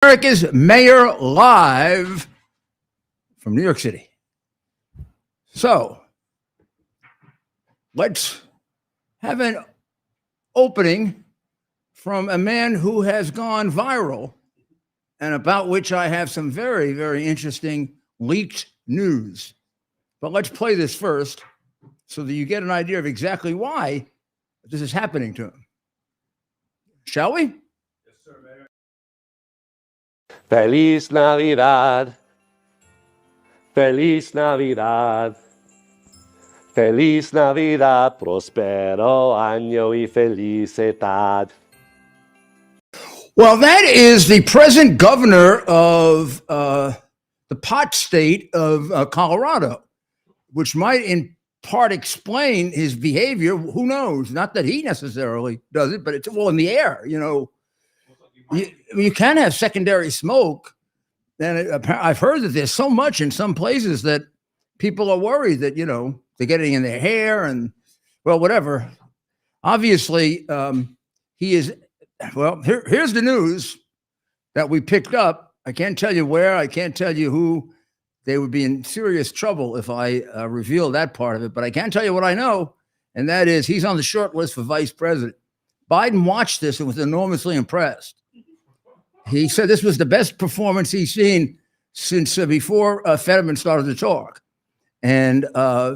America's Mayor live from New York City. So let's have an opening from a man who has gone viral and about which I have some very, very interesting leaked news. But let's play this first so that you get an idea of exactly why this is happening to him. Shall we? Yes, sir, Mayor. Feliz Navidad. Feliz Navidad. Feliz Navidad. Prospero año y felicidad. Well, that is the present governor of the pot state of Colorado, which might in part explain his behavior. Who knows? Not that he necessarily does it, but it's all in the air. You know, you can have secondary smoke. And I've heard that there's so much in some places that people are worried that, you know, they're getting in their hair and, well, whatever. Obviously, he is. Well, here's the news that we picked up. I can't tell you where. I can't tell you who. They would be in serious trouble if I reveal that part of it. But I can tell you what I know, and that is he's on the short list for vice president. Biden watched this and was enormously impressed. He said this was the best performance he's seen since before Fetterman started to talk. And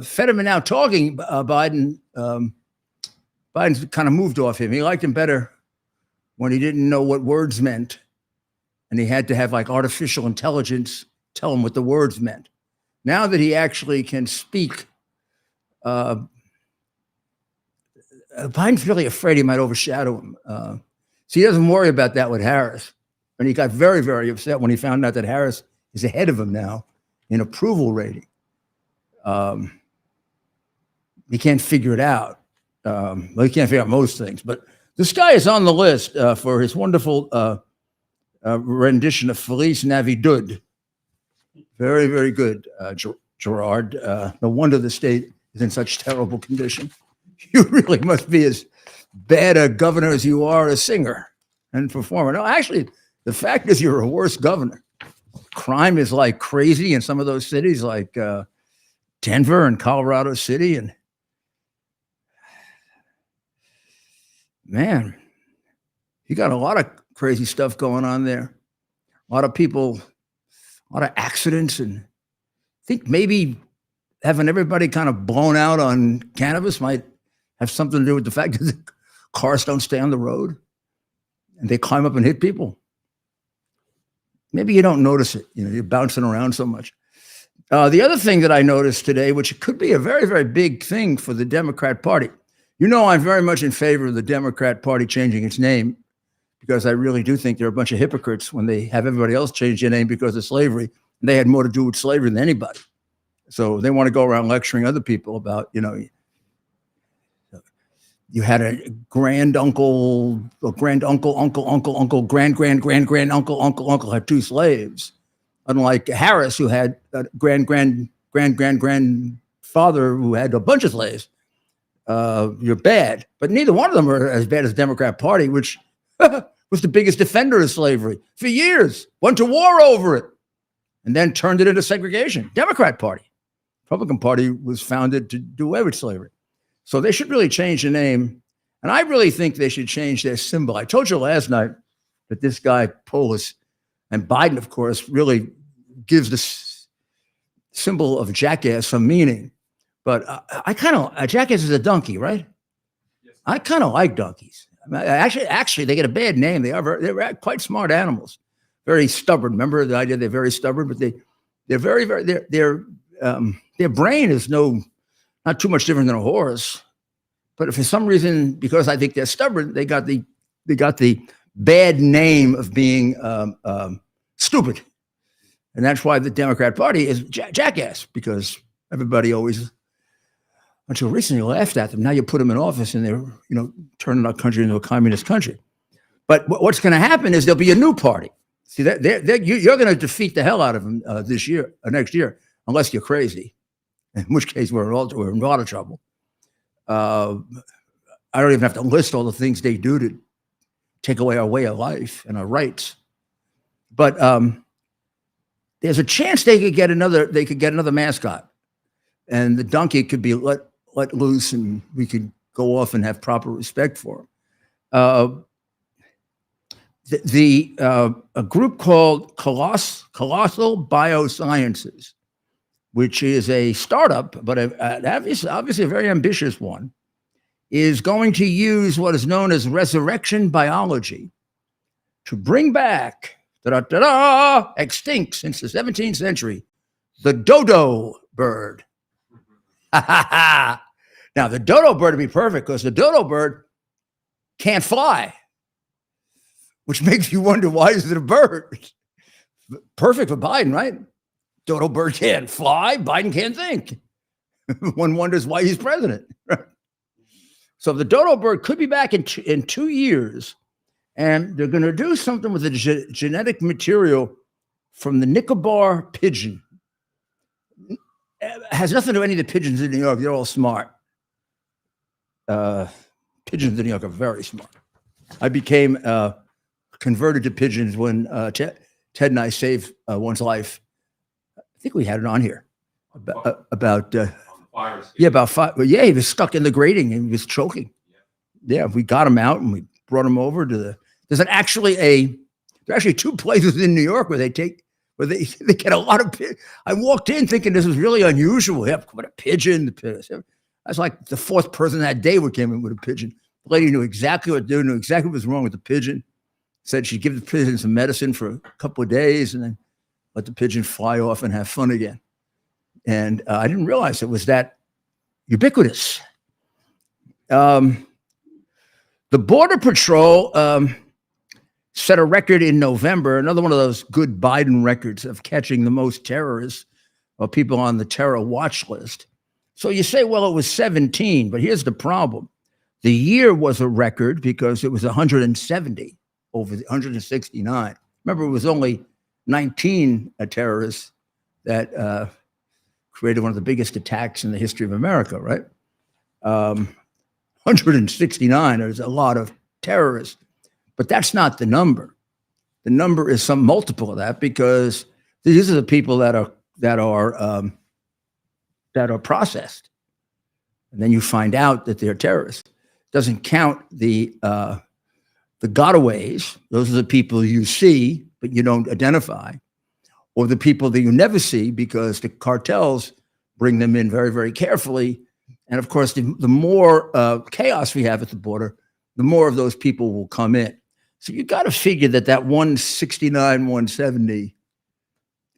Fetterman now talking, Biden's kind of moved off him. He liked him better when he didn't know what words meant, and he had to have like artificial intelligence tell him what the words meant. Now that he actually can speak, Biden's really afraid he might overshadow him. So he doesn't worry about that with Harris. And he got very, very upset when he found out that Harris is ahead of him now in approval rating. He can't figure it out. Well, he can't figure out most things, but this guy is on the list for his wonderful rendition of Feliz Navidad. Very, very good, Gerard. No wonder the state is in such terrible condition. You really must be as bad a governor as you are a singer and performer. No, actually, the fact is you're a worse governor. Crime is like crazy in some of those cities like Denver and Colorado City. And man, you got a lot of crazy stuff going on there. A lot of people, a lot of accidents, and I think maybe having everybody kind of blown out on cannabis might have something to do with the fact that the cars don't stay on the road and they climb up and hit people. Maybe you don't notice it. You know, you're bouncing around so much. The other thing that I noticed today, which could be a very, very big thing for the Democrat Party. You know, I'm very much in favor of the Democrat Party changing its name because I really do think they're a bunch of hypocrites when they have everybody else change their name because of slavery. And they had more to do with slavery than anybody. So they want to go around lecturing other people about, you know, you had a granduncle, uncle, grand-uncle had two slaves. Unlike Harris, who had a grandfather who had a bunch of slaves. You're bad. But neither one of them are as bad as the Democrat Party, which was the biggest defender of slavery for years, went to war over it, and then turned it into segregation. Democrat Party. Republican Party was founded to do away with slavery. So they should really change the name. And I really think they should change their symbol. I told you last night that this guy, Polis, and Biden, of course, really gives this symbol of jackass some meaning. But I kind of, a jackass is a donkey, right? Yes. I kind of like donkeys. Actually, they get a bad name. They're quite smart animals, very stubborn. Remember the idea they're very stubborn, but they're very, very, their brain is not too much different than a horse. But for some reason, because I think they're stubborn, they got the bad name of being stupid. And that's why the Democrat Party is jackass, because everybody always, until recently, laughed at them. Now you put them in office and they're, you know, turning our country into a communist country. But what's going to happen is there'll be a new party. See, you're going to defeat the hell out of them this year or next year, unless you're crazy, in which case we're in a lot of trouble. I don't even have to list all the things they do to take away our way of life and our rights. But there's a chance they could get another mascot, and the donkey could be let loose, and we could go off and have proper respect for him. A group called Colossal Biosciences, which is a startup, but obviously a very ambitious one, is going to use what is known as resurrection biology to bring back, extinct since the 17th century, the dodo bird. Now, the dodo bird would be perfect because the dodo bird can't fly, which makes you wonder, why is it a bird? Perfect for Biden, right? Dodo bird can't fly, Biden can't think. One wonders why he's president. So the dodo bird could be back in 2 years, and they're going to do something with the genetic material from the Nicobar pigeon. It has nothing to do with any of the pigeons in New York. They're all smart. Pigeons in New York are very smart. I became converted to pigeons when Ted and I saved one's life. I think we had it on here about about 5. Well, yeah, he was stuck in the grating and he was choking. Yeah, we got him out and we brought him over to there's actually 2 places in New York where they get a lot of pigeons. I walked in thinking this was really unusual. Yeah, what a pigeon. I was like the 4th person that day who came in with a pigeon. The lady knew exactly what to do, knew exactly what was wrong with the pigeon. Said she'd give the pigeon some medicine for a couple of days and then let the pigeon fly off and have fun again. And I didn't realize it was that ubiquitous. The Border Patrol set a record in November, another one of those good Biden records of catching the most terrorists or people on the terror watch list. So you say, well, it was 17, but here's the problem. The year was a record because it was 170 over 169. Remember, it was only 19 terrorists that created one of the biggest attacks in the history of America, right? 169, there's a lot of terrorists, but that's not the number. The number is some multiple of that because these are the people that are processed, and then you find out that they're terrorists. Doesn't count the gotaways. Those are the people you see but you don't identify, or the people that you never see because the cartels bring them in very, very carefully. And of course, the more chaos we have at the border, the more of those people will come in. So you got to figure that 169, 170,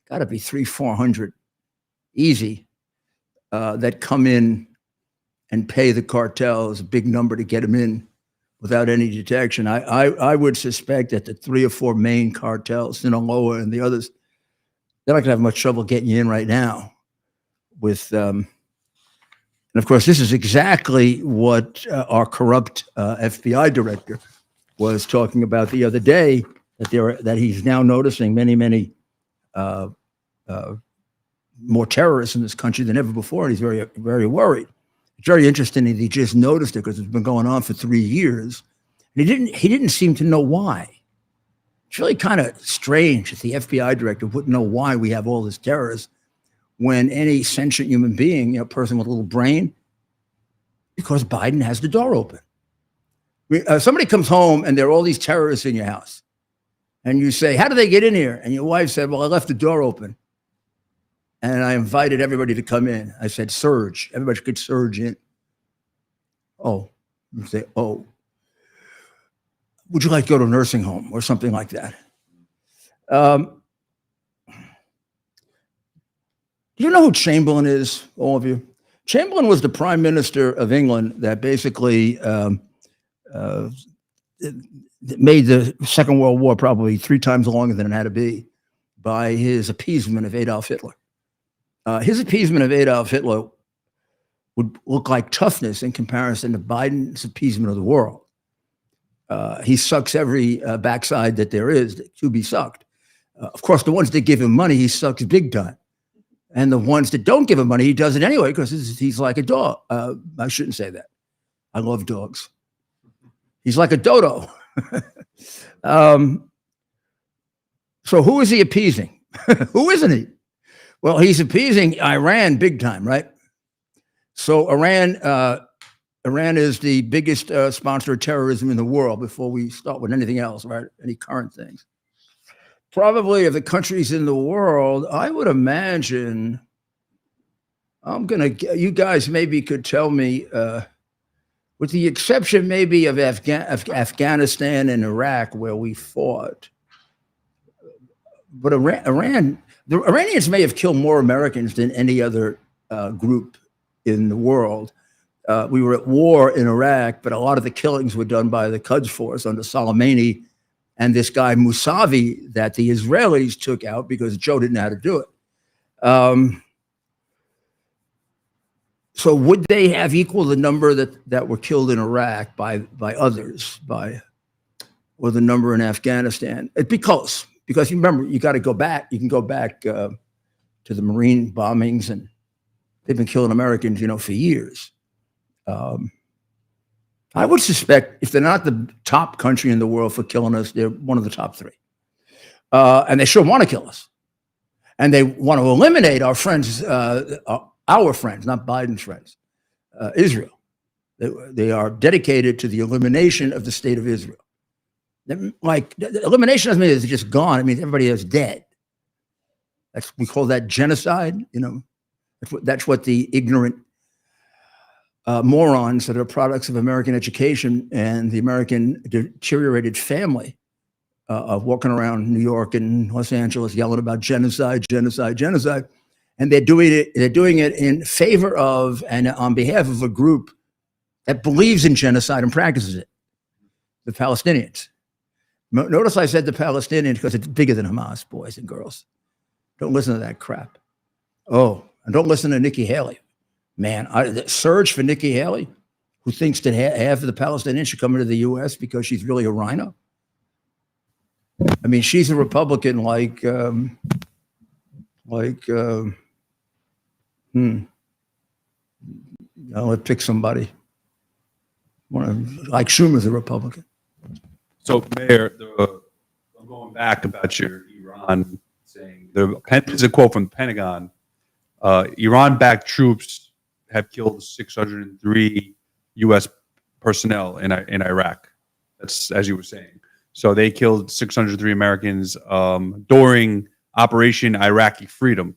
got to be 300-400 easy that come in and pay the cartels a big number to get them in without any detection. I would suspect that the 3 or 4 main cartels, Sinaloa and the others, they're not going to have much trouble getting you in right now. And of course, this is exactly what our corrupt FBI director was talking about the other day, that he's now noticing many more terrorists in this country than ever before, and he's very, very worried. It's very interesting that he just noticed it because it's been going on for 3 years. And he didn't seem to know why. It's really kind of strange that the FBI director wouldn't know why we have all this terrorists when any sentient human being, a person with a little brain, because Biden has the door open. Somebody comes home and there are all these terrorists in your house. And you say, how did they get in here? And your wife said, well, I left the door open. And I invited everybody to come in. I said, surge. Everybody could surge in. Oh, you say, oh, would you like to go to a nursing home or something like that? Do you know who Chamberlain is, all of you? Chamberlain was the prime minister of England that basically made the Second World War probably 3 times longer than it had to be by his appeasement of Adolf Hitler. His appeasement of Adolf Hitler would look like toughness in comparison to Biden's appeasement of the world. He sucks every backside that there is to be sucked. Of course, the ones that give him money, he sucks big time. And the ones that don't give him money, he does it anyway because he's like a dog. I shouldn't say that. I love dogs. He's like a dodo. So who is he appeasing? Who isn't he? Well, he's appeasing Iran big time, right? So Iran is the biggest sponsor of terrorism in the world before we start with anything else, right? Any current things. Probably of the countries in the world, I would imagine, you guys maybe could tell me, with the exception maybe of Afghanistan and Iraq where we fought, but Iran, the Iranians may have killed more Americans than any other group in the world. We were at war in Iraq, but a lot of the killings were done by the Quds Force under Soleimani and this guy Mousavi that the Israelis took out because Joe didn't know how to do it. So would they have equal the number that were killed in Iraq by others, or the number in Afghanistan? It'd be close, because you remember, you got to go back. You can go back to the Marine bombings, and they've been killing Americans, for years. I would suspect if they're not the top country in the world for killing us, they're one of the top three. And they sure want to kill us. And they want to eliminate our friends, our friends, not Biden's friends, Israel. They are dedicated to the elimination of the state of Israel. Like, elimination doesn't mean it's just gone. It means everybody is dead. We call that genocide. That's what the ignorant morons that are products of American education and the American deteriorated family of walking around New York and Los Angeles yelling about genocide, genocide, genocide. And they're doing it in favor of and on behalf of a group that believes in genocide and practices it, the Palestinians. Notice I said the Palestinians because it's bigger than Hamas, boys and girls. Don't listen to that crap. Oh, and don't listen to Nikki Haley. Man, the surge for Nikki Haley, who thinks that half of the Palestinians should come into the U.S. because she's really a rhino. I mean, she's a Republican let's pick somebody. Like Schumer's a Republican. So, Mayor, I'm going back about your Iran saying, there's a quote from the Pentagon. Iran-backed troops have killed 603 U.S. personnel in Iraq. That's as you were saying. So they killed 603 Americans during Operation Iraqi Freedom.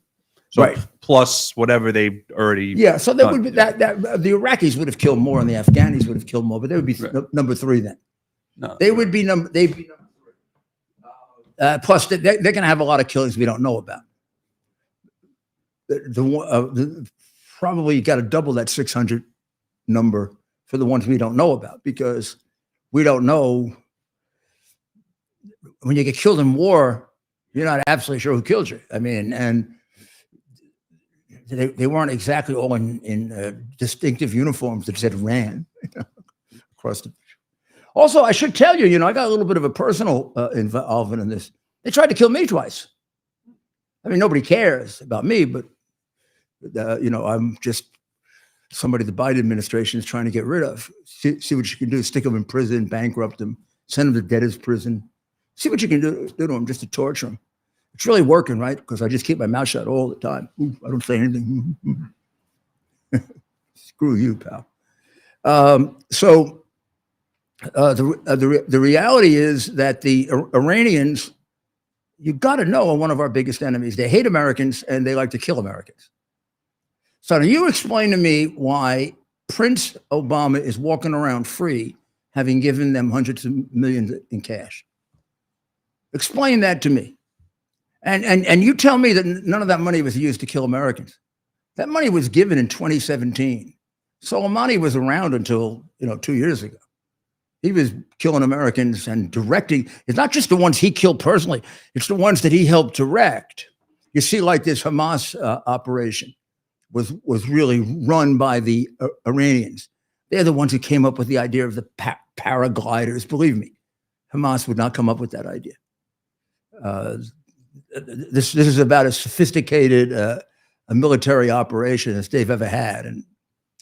So right. Plus whatever they already. Yeah. So there would be that the Iraqis would have killed more and the Afghanis would have killed more, but they would be number three then. No, they'd be number three. Plus, they're going to have a lot of killings we don't know about. Probably you got to double that 600 number for the ones we don't know about, because we don't know. When you get killed in war, you're not absolutely sure who killed you. I mean, and they weren't exactly all in distinctive uniforms that said "ran" across the. Also, I should tell you, I got a little bit of a personal involvement in this. They tried to kill me twice. I mean, nobody cares about me, but I'm just somebody the Biden administration is trying to get rid of. See what you can do: stick them in prison, bankrupt them, send them to debtor's prison. See what you can do to them just to torture them. It's really working, right? Because I just keep my mouth shut all the time. I don't say anything. Screw you, pal. The reality is that the Iranians, you got to know, are one of our biggest enemies. They hate Americans and they like to kill Americans. So now you explain to me why Prince Obama is walking around free, having given them hundreds of millions in cash. Explain that to me. And you tell me that none of that money was used to kill Americans. That money was given in 2017. Soleimani was around until 2 years ago. He was killing Americans and directing. It's not just the ones he killed personally. It's the ones that he helped direct. You see, like this Hamas operation was really run by the Iranians. They're the ones who came up with the idea of the paragliders. Believe me, Hamas would not come up with that idea. This is about as sophisticated a military operation as they've ever had, and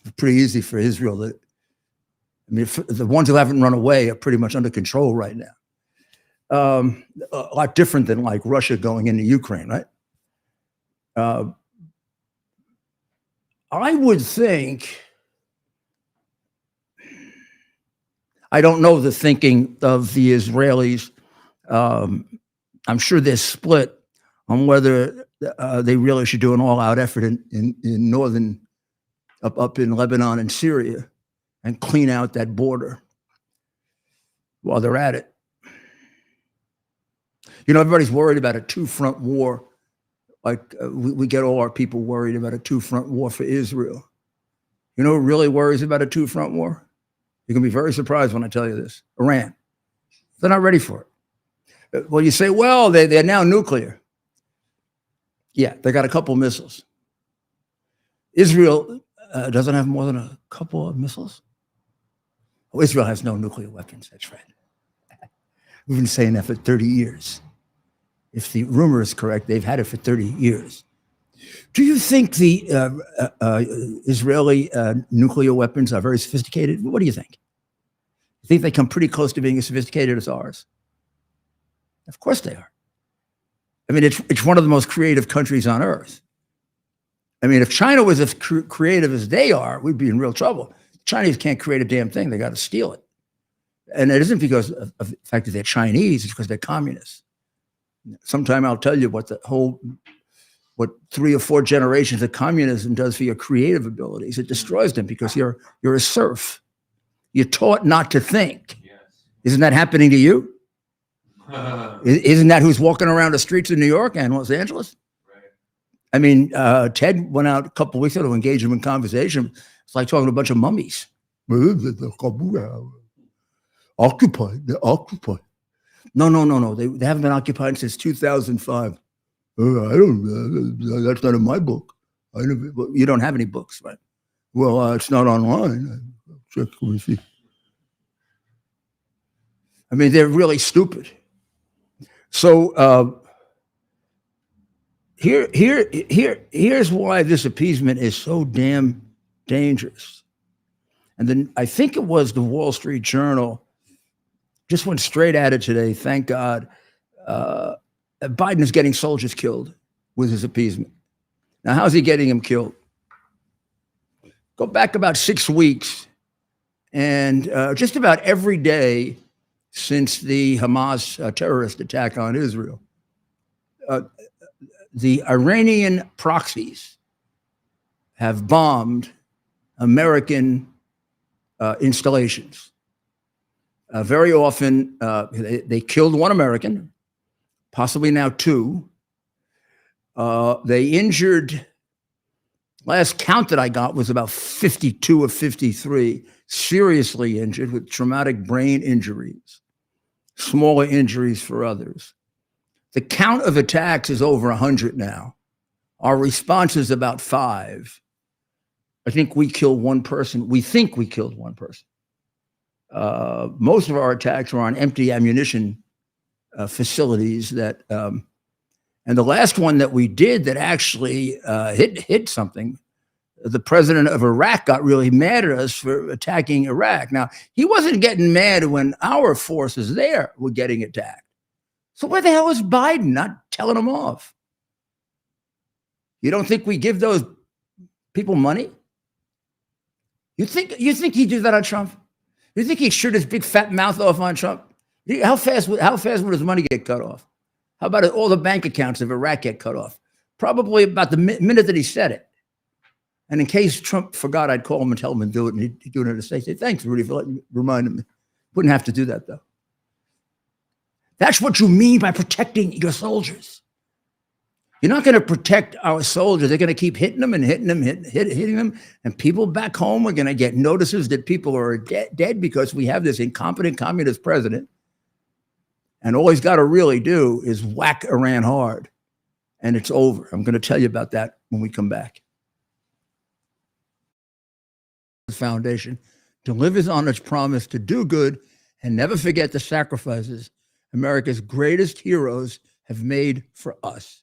it's pretty easy for Israel. The ones who haven't run away are pretty much under control right now. A lot different than like Russia going into Ukraine, right? I would think, I don't know the thinking of the Israelis. I'm sure they're split on whether they really should do an all-out effort in northern, up in Lebanon and Syria, and clean out that border while they're at it. You know, everybody's worried about a two-front war. Like we get all our people worried about a two-front war for Israel. You know who really worries about a two-front war? You're going to be very surprised when I tell you this. Iran. They're not ready for it. Well, you say, well, they're now nuclear. Yeah, they got a couple of missiles. Israel doesn't have more than a couple of missiles. Oh, Israel has no nuclear weapons, that's right. We've been saying that for 30 years. If the rumor is correct, they've had it for 30 years. Do you think the Israeli nuclear weapons are very sophisticated? What do you think? You think they come pretty close to being as sophisticated as ours? Of course they are. I mean, it's one of the most creative countries on earth. I mean, if China was as creative as they are, we'd be in real trouble. Chinese can't create a damn thing. They got to steal it. And it isn't because of the fact that they're Chinese, it's because they're communists. Sometime I'll tell you what 3 or 4 generations of communism does for your creative abilities. It destroys them because you're a serf. You're taught not to think. Yes. Isn't that happening to you? Isn't that who's walking around the streets of New York and Los Angeles? Right. I mean, Ted went out a couple of weeks ago to engage him in conversation. It's like talking to a bunch of mummies. Occupied. They're occupied. No. They haven't been occupied since 2005. I don't know. That's not in my book. You don't have any books, right? Well, it's not online. Check with you. I mean, they're really stupid. So here's why this appeasement is so damn dangerous. And then I think it was the Wall Street Journal just went straight at it today. Thank God. Biden is getting soldiers killed with his appeasement. Now, how's he getting them killed? Go back about 6 weeks, and just about every day since the Hamas terrorist attack on Israel, the Iranian proxies have bombed American installations. Very often, they killed one American, possibly now 2. They injured, last count that I got was about 52 or 53, seriously injured with traumatic brain injuries, smaller injuries for others. The count of attacks is over 100 now. Our response is about 5. I think we killed one person. We think we killed one person. Most of our attacks were on empty ammunition facilities that, and the last one that we did that actually hit something, the president of Iraq got really mad at us for attacking Iraq. Now, he wasn't getting mad when our forces there were getting attacked. So where the hell is Biden not telling them off? You don't think we give those people money? You think he did that on Trump? You think he shoot his big fat mouth off on Trump? How fast would his money get cut off? How about all the bank accounts of Iraq get cut off? Probably about the minute that he said it. And in case Trump forgot, I'd call him and tell him to do it, and he'd do it in a state. Say, thanks, Rudy, for reminding me. Wouldn't have to do that, though. That's what you mean by protecting your soldiers. You're not going to protect our soldiers. They're going to keep hitting them and hitting them. And people back home are going to get notices that people are dead because we have this incompetent communist president. And all he's got to really do is whack Iran hard. And it's over. I'm going to tell you about that when we come back. The foundation delivers on its promise to do good and never forget the sacrifices America's greatest heroes have made for us.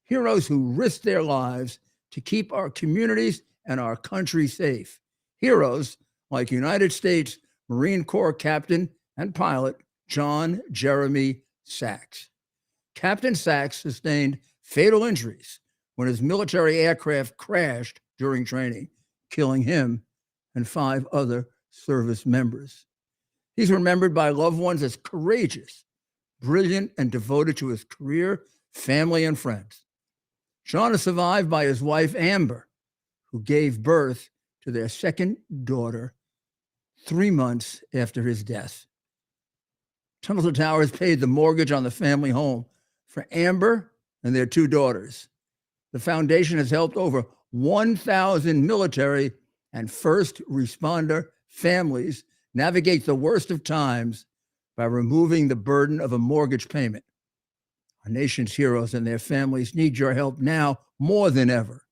Heroes who risked their lives to keep our communities and our country safe. Heroes like United States Marine Corps Captain and pilot John Jeremy Sachs. Captain Sachs sustained fatal injuries when his military aircraft crashed during training, killing him and 5 other service members. He's remembered by loved ones as courageous, brilliant, and devoted to his career, family, and friends. Sean is survived by his wife, Amber, who gave birth to their second daughter 3 months after his death. Tunnel to Towers paid the mortgage on the family home for Amber and their 2 daughters. The foundation has helped over 1,000 military and first responder families navigate the worst of times by removing the burden of a mortgage payment. Our nation's heroes and their families need your help now more than ever.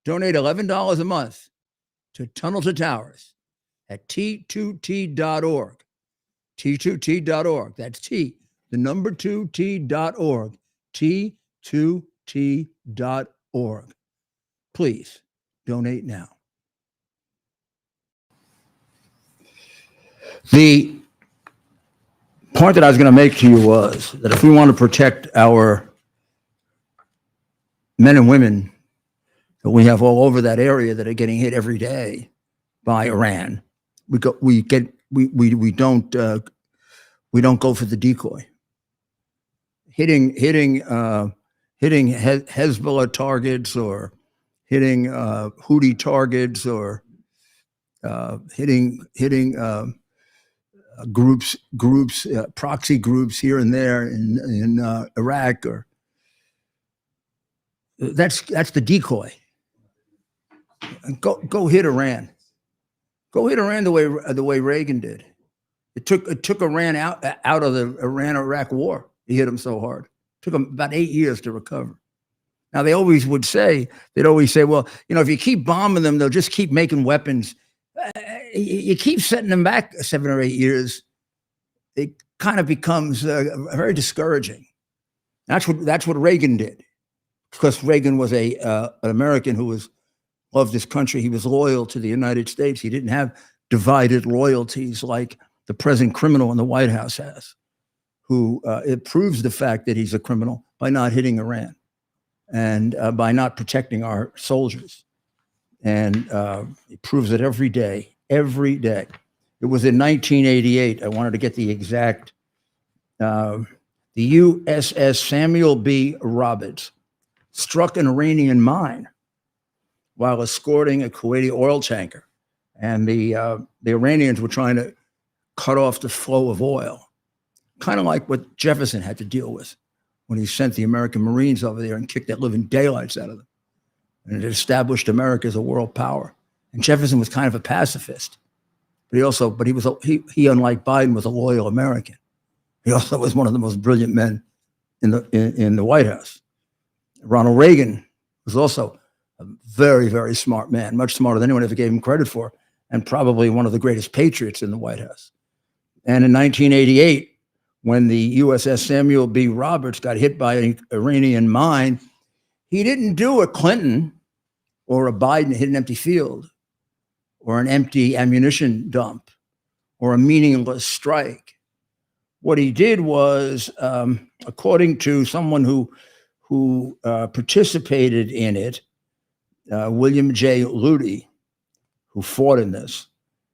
Donate $11 a month to Tunnel to Towers at T2T.org. T2T.org. That's T, the number 2T.org. T2T.org. Please donate now. The point that I was going to make to you was that if we want to protect our men and women that we have all over that area that are getting hit every day by Iran, we don't go for the decoy. Hitting Hezbollah targets or hitting Houthi targets or hitting groups, proxy groups here and there in Iraq, or that's the decoy. Go hit Iran. Go hit Iran the way Reagan did. It took Iran out of the Iran-Iraq war. He hit them so hard. It took them about 8 years to recover. Now they'd always say, well, if you keep bombing them, they'll just keep making weapons. You keep setting them back 7 or 8 years, it kind of becomes very discouraging. That's what Reagan did, because Reagan was an American who loved this country. He was loyal to the United States. He didn't have divided loyalties like the present criminal in the White House has, who it proves the fact that he's a criminal by not hitting Iran and by not protecting our soldiers. And it proves it every day, every day. It was in 1988. I wanted to get the exact, the USS Samuel B. Roberts struck an Iranian mine while escorting a Kuwaiti oil tanker. And the Iranians were trying to cut off the flow of oil, kind of like what Jefferson had to deal with when he sent the American Marines over there and kicked that living daylights out of them. And it established America as a world power. And Jefferson was kind of a pacifist, but he unlike Biden, was a loyal American. He also was one of the most brilliant men in the White House. Ronald Reagan was also a very, very smart man, much smarter than anyone ever gave him credit for, and probably one of the greatest patriots in the White House. And in 1988, when the USS Samuel B. Roberts got hit by an Iranian mine, he didn't do a Clinton or a Biden hit an empty field or an empty ammunition dump or a meaningless strike. What he did was, according to someone who participated in it, William J. Luty, who fought in this,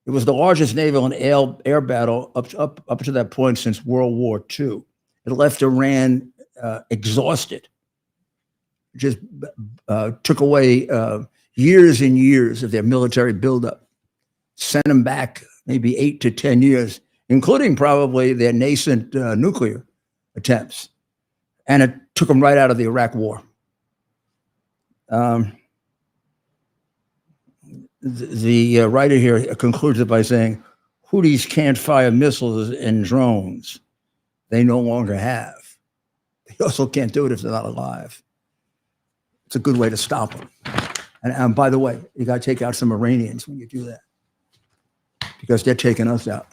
it was the largest naval and air battle up to that point since World War II. It left Iran exhausted. Just took away years and years of their military buildup, sent them back maybe 8 to 10 years, including probably their nascent nuclear attempts. And it took them right out of the Iraq war. The writer here concludes it by saying, Houthis can't fire missiles and drones they no longer have. They also can't do it if they're not alive. It's a good way to stop them. And by the way, you got to take out some Iranians when you do that, because they're taking us out.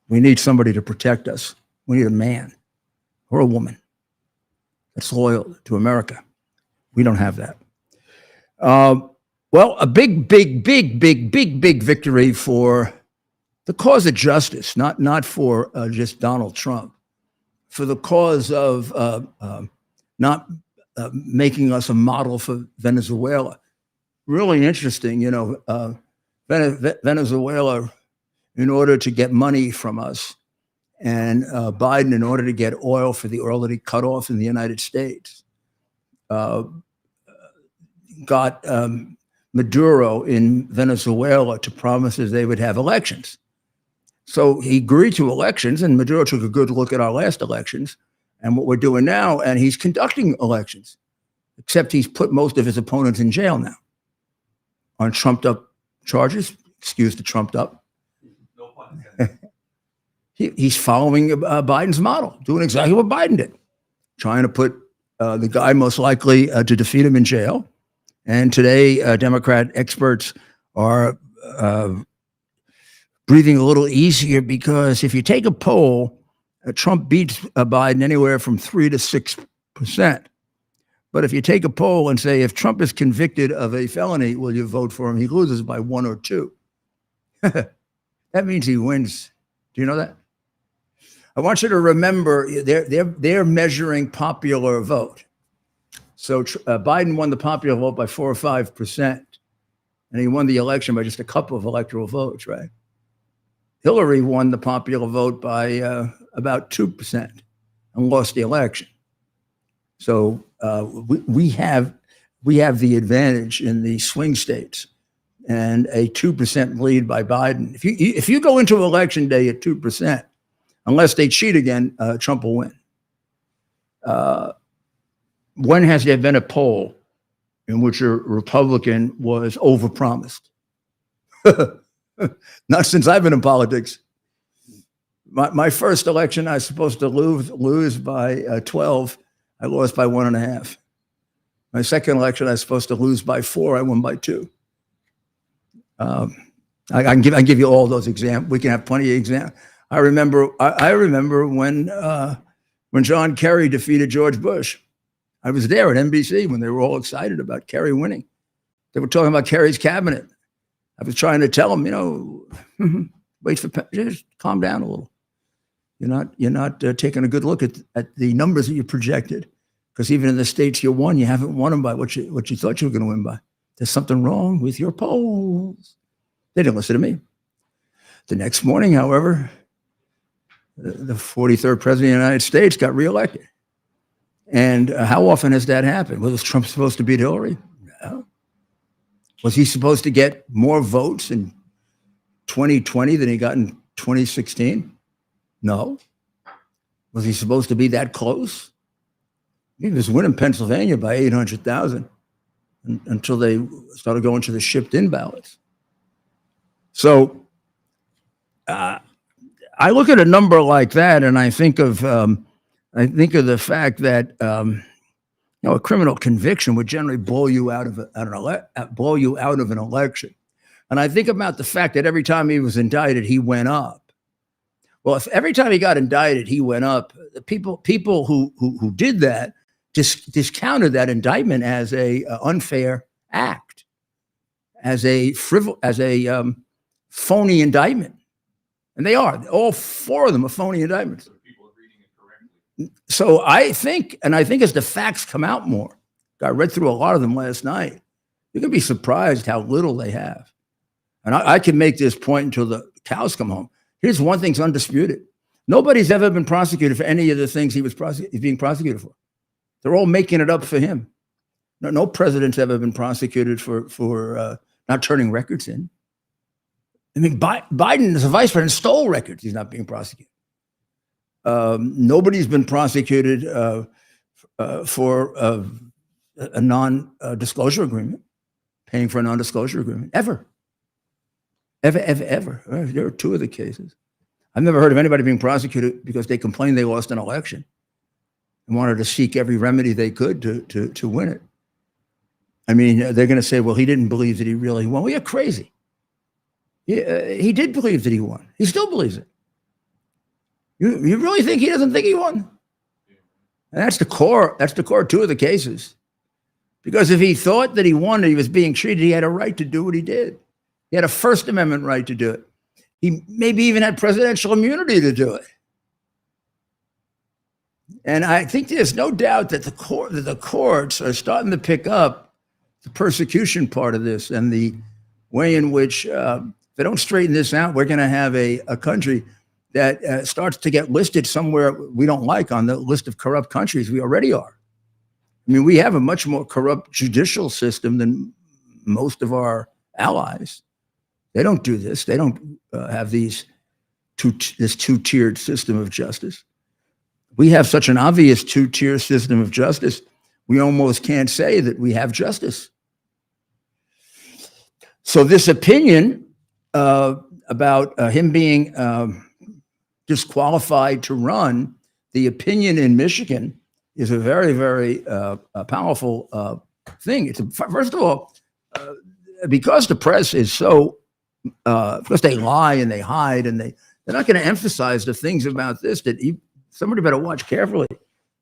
We need somebody to protect us. We need a man or a woman that's loyal to America. We don't have that. Well, a big victory for the cause of justice, not for just Donald Trump, for the cause of not making us a model for Venezuela. Really interesting, you know, Venezuela, in order to get money from us, and Biden, in order to get oil for the oil that he cut off in the United States, got Maduro in Venezuela to promises they would have elections. So he agreed to elections, and Maduro took a good look at our last elections and what we're doing now, and he's conducting elections, except he's put most of his opponents in jail now on trumped up charges. Excuse the trumped up. No pun intended. He's following Biden's model, doing exactly what Biden did, trying to put the guy most likely to defeat him in jail. And today, Democrat experts are breathing a little easier, because if you take a poll, Trump beats Biden anywhere from 3 to 6%. But if you take a poll and say, if Trump is convicted of a felony, will you vote for him? He loses by 1 or 2. That means he wins. Do you know that? I want you to remember, they're measuring popular vote. So Biden won the popular vote by 4 or 5%, and he won the election by just a couple of electoral votes, right? Hillary won the popular vote by about 2% and lost the election. So we have the advantage in the swing states, and a 2% lead by Biden. If you go into election day at 2%, unless they cheat again, Trump will win. When has there been a poll in which a Republican was overpromised? Not since I've been in politics. My first election, I was supposed to lose by 12. I lost by 1.5. My second election, I was supposed to lose by 4. I won by 2. I can give you all those examples. We can have plenty of examples. I remember when John Kerry defeated George Bush. I was there at NBC when they were all excited about Kerry winning. They were talking about Kerry's cabinet. I was trying to tell them, you know, just calm down a little. You're not taking a good look at the numbers that you projected, because even in the states you won, you haven't won them by what you thought you were going to win by. There's something wrong with your polls. They didn't listen to me. The next morning, however, the 43rd president of the United States got reelected. And how often has that happened? Was Trump supposed to beat Hillary? No. Was he supposed to get more votes in 2020 than he got in 2016? No. Was he supposed to be that close? He was winning Pennsylvania by 800,000 until they started going to the shipped-in ballots. So I look at a number like that, and I think of the fact that a criminal conviction would generally blow you out of an election. And I think about the fact that every time he was indicted, he went up. Well, if every time he got indicted, he went up, the people who did that discounted that indictment as a unfair act, as a phony indictment. And they are. All 4 of them are phony indictments. People are reading it correctly. So I think as the facts come out more, I read through a lot of them last night, you're going to be surprised how little they have. And I can make this point until the cows come home. Here's one thing's undisputed. Nobody's ever been prosecuted for any of the things he's being prosecuted for. They're all making it up for him. No president's ever been prosecuted for not turning records in. I mean, Biden, as a vice president, stole records. He's not being prosecuted. Nobody's been prosecuted for a non-disclosure agreement, paying for a non-disclosure agreement, ever. There are 2 of the cases. I've never heard of anybody being prosecuted because they complained they lost an election and wanted to seek every remedy they could to win it. I mean, they're going to say, well, he didn't believe that he really won. Well, you're crazy. He did believe that he won. He still believes it. You really think he doesn't think he won? And that's the core. That's the core 2 of the cases. Because if he thought that he won, that he was being treated, he had a right to do what he did. He had a First Amendment right to do it. He maybe even had presidential immunity to do it. And I think there's no doubt that the courts are starting to pick up the persecution part of this and the way in which if they don't straighten this out, we're going to have a country that starts to get listed somewhere we don't like on the list of corrupt countries. We already are. I mean, we have a much more corrupt judicial system than most of our allies. They don't do this. They don't have this two-tiered system of justice. We have such an obvious two-tier system of justice, we almost can't say that we have justice. So this opinion about him being disqualified to run, the opinion in Michigan is a very, very powerful thing. First of all, because the press is so, because they lie and they hide and they're not going to emphasize the things about this that somebody better watch carefully,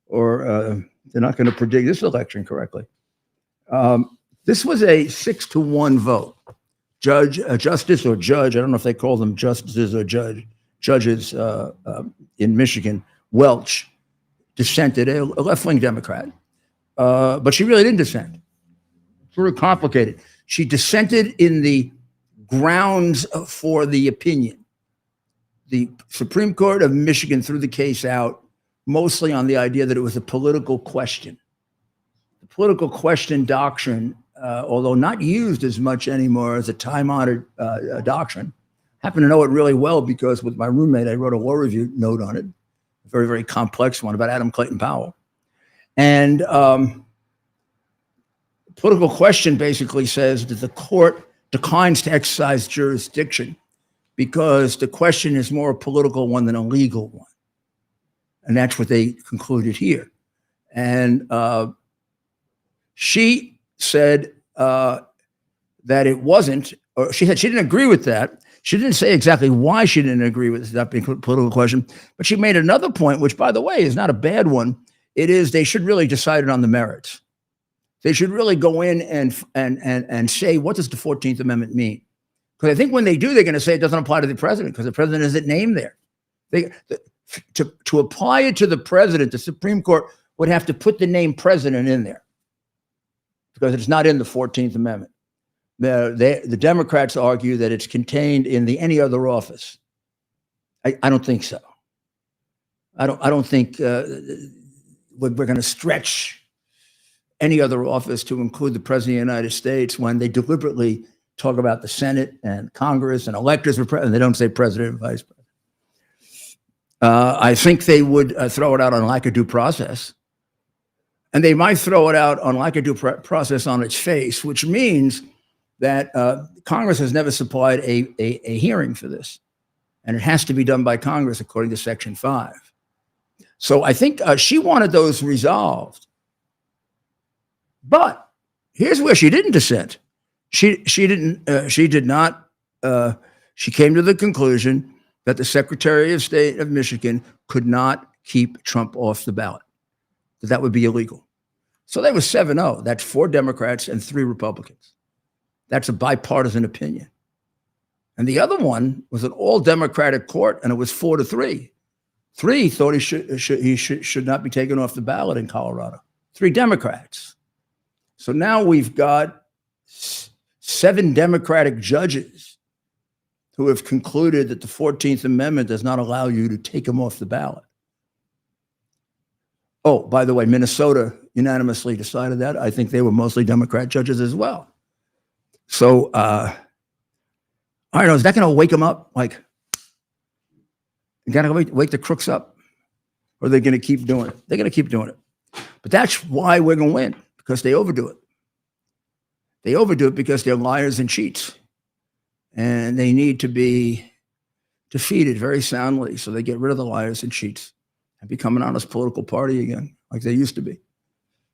or they're not going to predict this election correctly. This was a 6-1 vote. Justice or judge, I don't know if they call them justices or judges in Michigan, Welch dissented, a left-wing Democrat, but she really didn't dissent. It's very complicated. She dissented in the grounds for the opinion. The Supreme Court of Michigan threw the case out mostly on the idea that it was a political question. The political question doctrine, although not used as much anymore as a time-honored doctrine, happen to know it really well because with my roommate, I wrote a law review note on it, a very, very complex one about Adam Clayton Powell. And political question basically says that the court declines to exercise jurisdiction because the question is more a political one than a legal one. And that's what they concluded here. And she said that it wasn't, or she said she didn't agree with that. She didn't say exactly why she didn't agree with that being a political question, but she made another point, which, by the way, is not a bad one. It is they should really decide it on the merits. They should really go in and say, what does the 14th Amendment mean? Because I think when they do, they're going to say it doesn't apply to the president because the president isn't named there. To apply it to the president, the Supreme Court would have to put the name president in there because it's not in the 14th Amendment. The Democrats argue that it's contained in the any other office. I don't think so. I don't think we're going to stretch any other office to include the president of the United States when they deliberately talk about the Senate and Congress and electors for president. They don't say president and vice president. I think they would throw it out on lack of due process. And they might throw it out on lack of due process on its face, which means that Congress has never supplied a hearing for this. And it has to be done by Congress according to Section 5. So I think she wanted those resolved. But here's where she didn't dissent. She did not. She came to the conclusion that the Secretary of State of Michigan could not keep Trump off the ballot, that would be illegal. So that was 7-0. That's 4 Democrats and 3 Republicans. That's a bipartisan opinion. And the other one was an all-Democratic court, and it was 4-3. 3 thought he should not be taken off the ballot in Colorado. 3 Democrats. So now we've got 7 Democratic judges who have concluded that the 14th Amendment does not allow you to take him off the ballot. Oh, by the way, Minnesota unanimously decided that. I think they were mostly Democrat judges as well. So, I don't know, is that going to wake them up? Like, you got to wake the crooks up? Or are they going to keep doing it? They're going to keep doing it. But that's why we're going to win, because they overdo it. They overdo it because they're liars and cheats. And they need to be defeated very soundly so they get rid of the liars and cheats and become an honest political party again, like they used to be.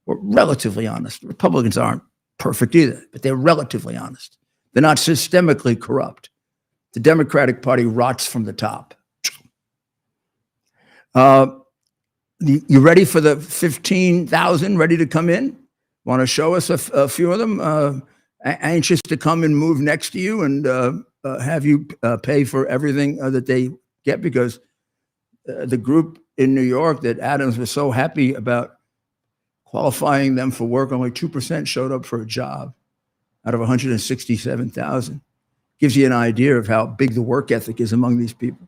Or relatively honest. Republicans aren't perfect either, but they're relatively honest. They're not systemically corrupt. The Democratic Party rots from the top. You ready for the 15,000 ready to come in? Want to show us a few of them? Anxious to come and move next to you and have you pay for everything that they get, because the group in New York that Adams was so happy about qualifying them for work. Only 2% showed up for a job out of 167,000. Gives you an idea of how big the work ethic is among these people.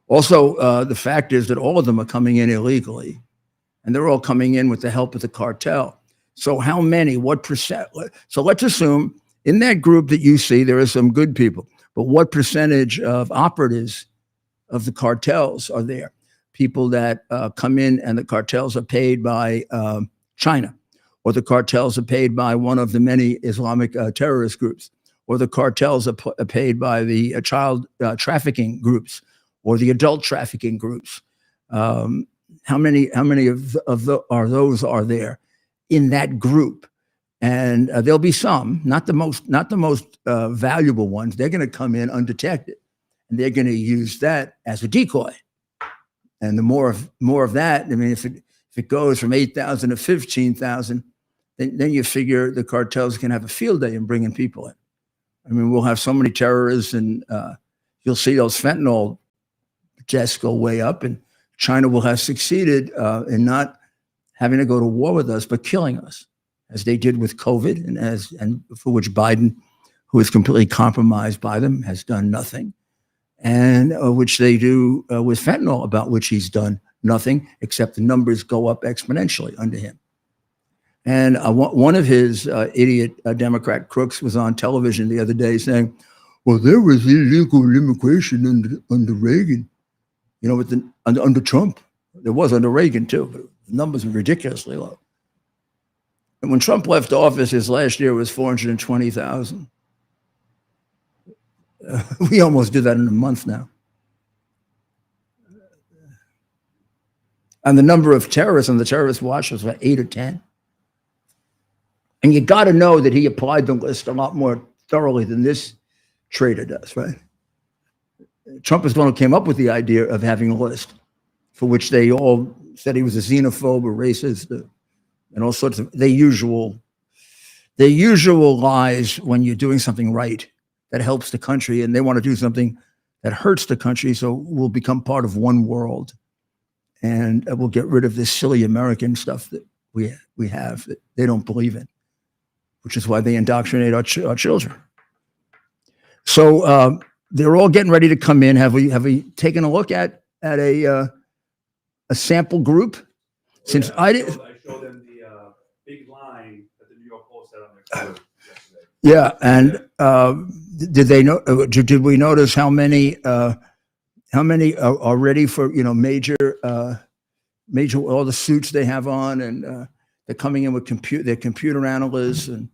Also, the fact is that all of them are coming in illegally, and they're all coming in with the help of the cartel. So how many, what percent? So let's assume in that group that you see, there are some good people, but what percentage of operatives of the cartels are there? People that come in and the cartels are paid by China, or the cartels are paid by one of the many Islamic terrorist groups, or the cartels are paid by the child trafficking groups, or the adult trafficking groups. How many of those are there in that group? And there'll be some, not the most valuable ones. They're going to come in undetected, and they're going to use that as a decoy. And the more of that, I mean, if it goes from 8,000 to 15,000, then you figure the cartels can have a field day in bringing people in. I mean, we'll have so many terrorists, and you'll see those fentanyl deaths go way up, and China will have succeeded in not having to go to war with us, but killing us, as they did with COVID, and for which Biden, who is completely compromised by them, has done nothing, and which they do with fentanyl, about which he's done nothing, except the numbers go up exponentially under him. And one of his idiot Democrat crooks was on television the other day saying, well, there was illegal immigration under Reagan, you know, under Trump. There was under Reagan too, but the numbers were ridiculously low. And when Trump left office, his last year was 420,000. We almost do that in a month now. And the number of terrorists on the terrorist watch was about 8 or 10. And you got to know that he applied the list a lot more thoroughly than this traitor does, right? Trump is the one who came up with the idea of having a list, for which they all said he was a xenophobe or racist, and all sorts of the usual lies when you're doing something right that helps the country, and they want to do something that hurts the country, so we'll become part of one world, and we'll get rid of this silly American stuff that we have that they don't believe in, which is why they indoctrinate our children. So they're all getting ready to come in. Have we taken a look at a sample group? Since I didn't. I showed them the big line that the New York Post had on their cover yesterday. Yeah, and did they know? Did we notice how many are ready for major all the suits they have on, and they're coming in with they're computer analysts, and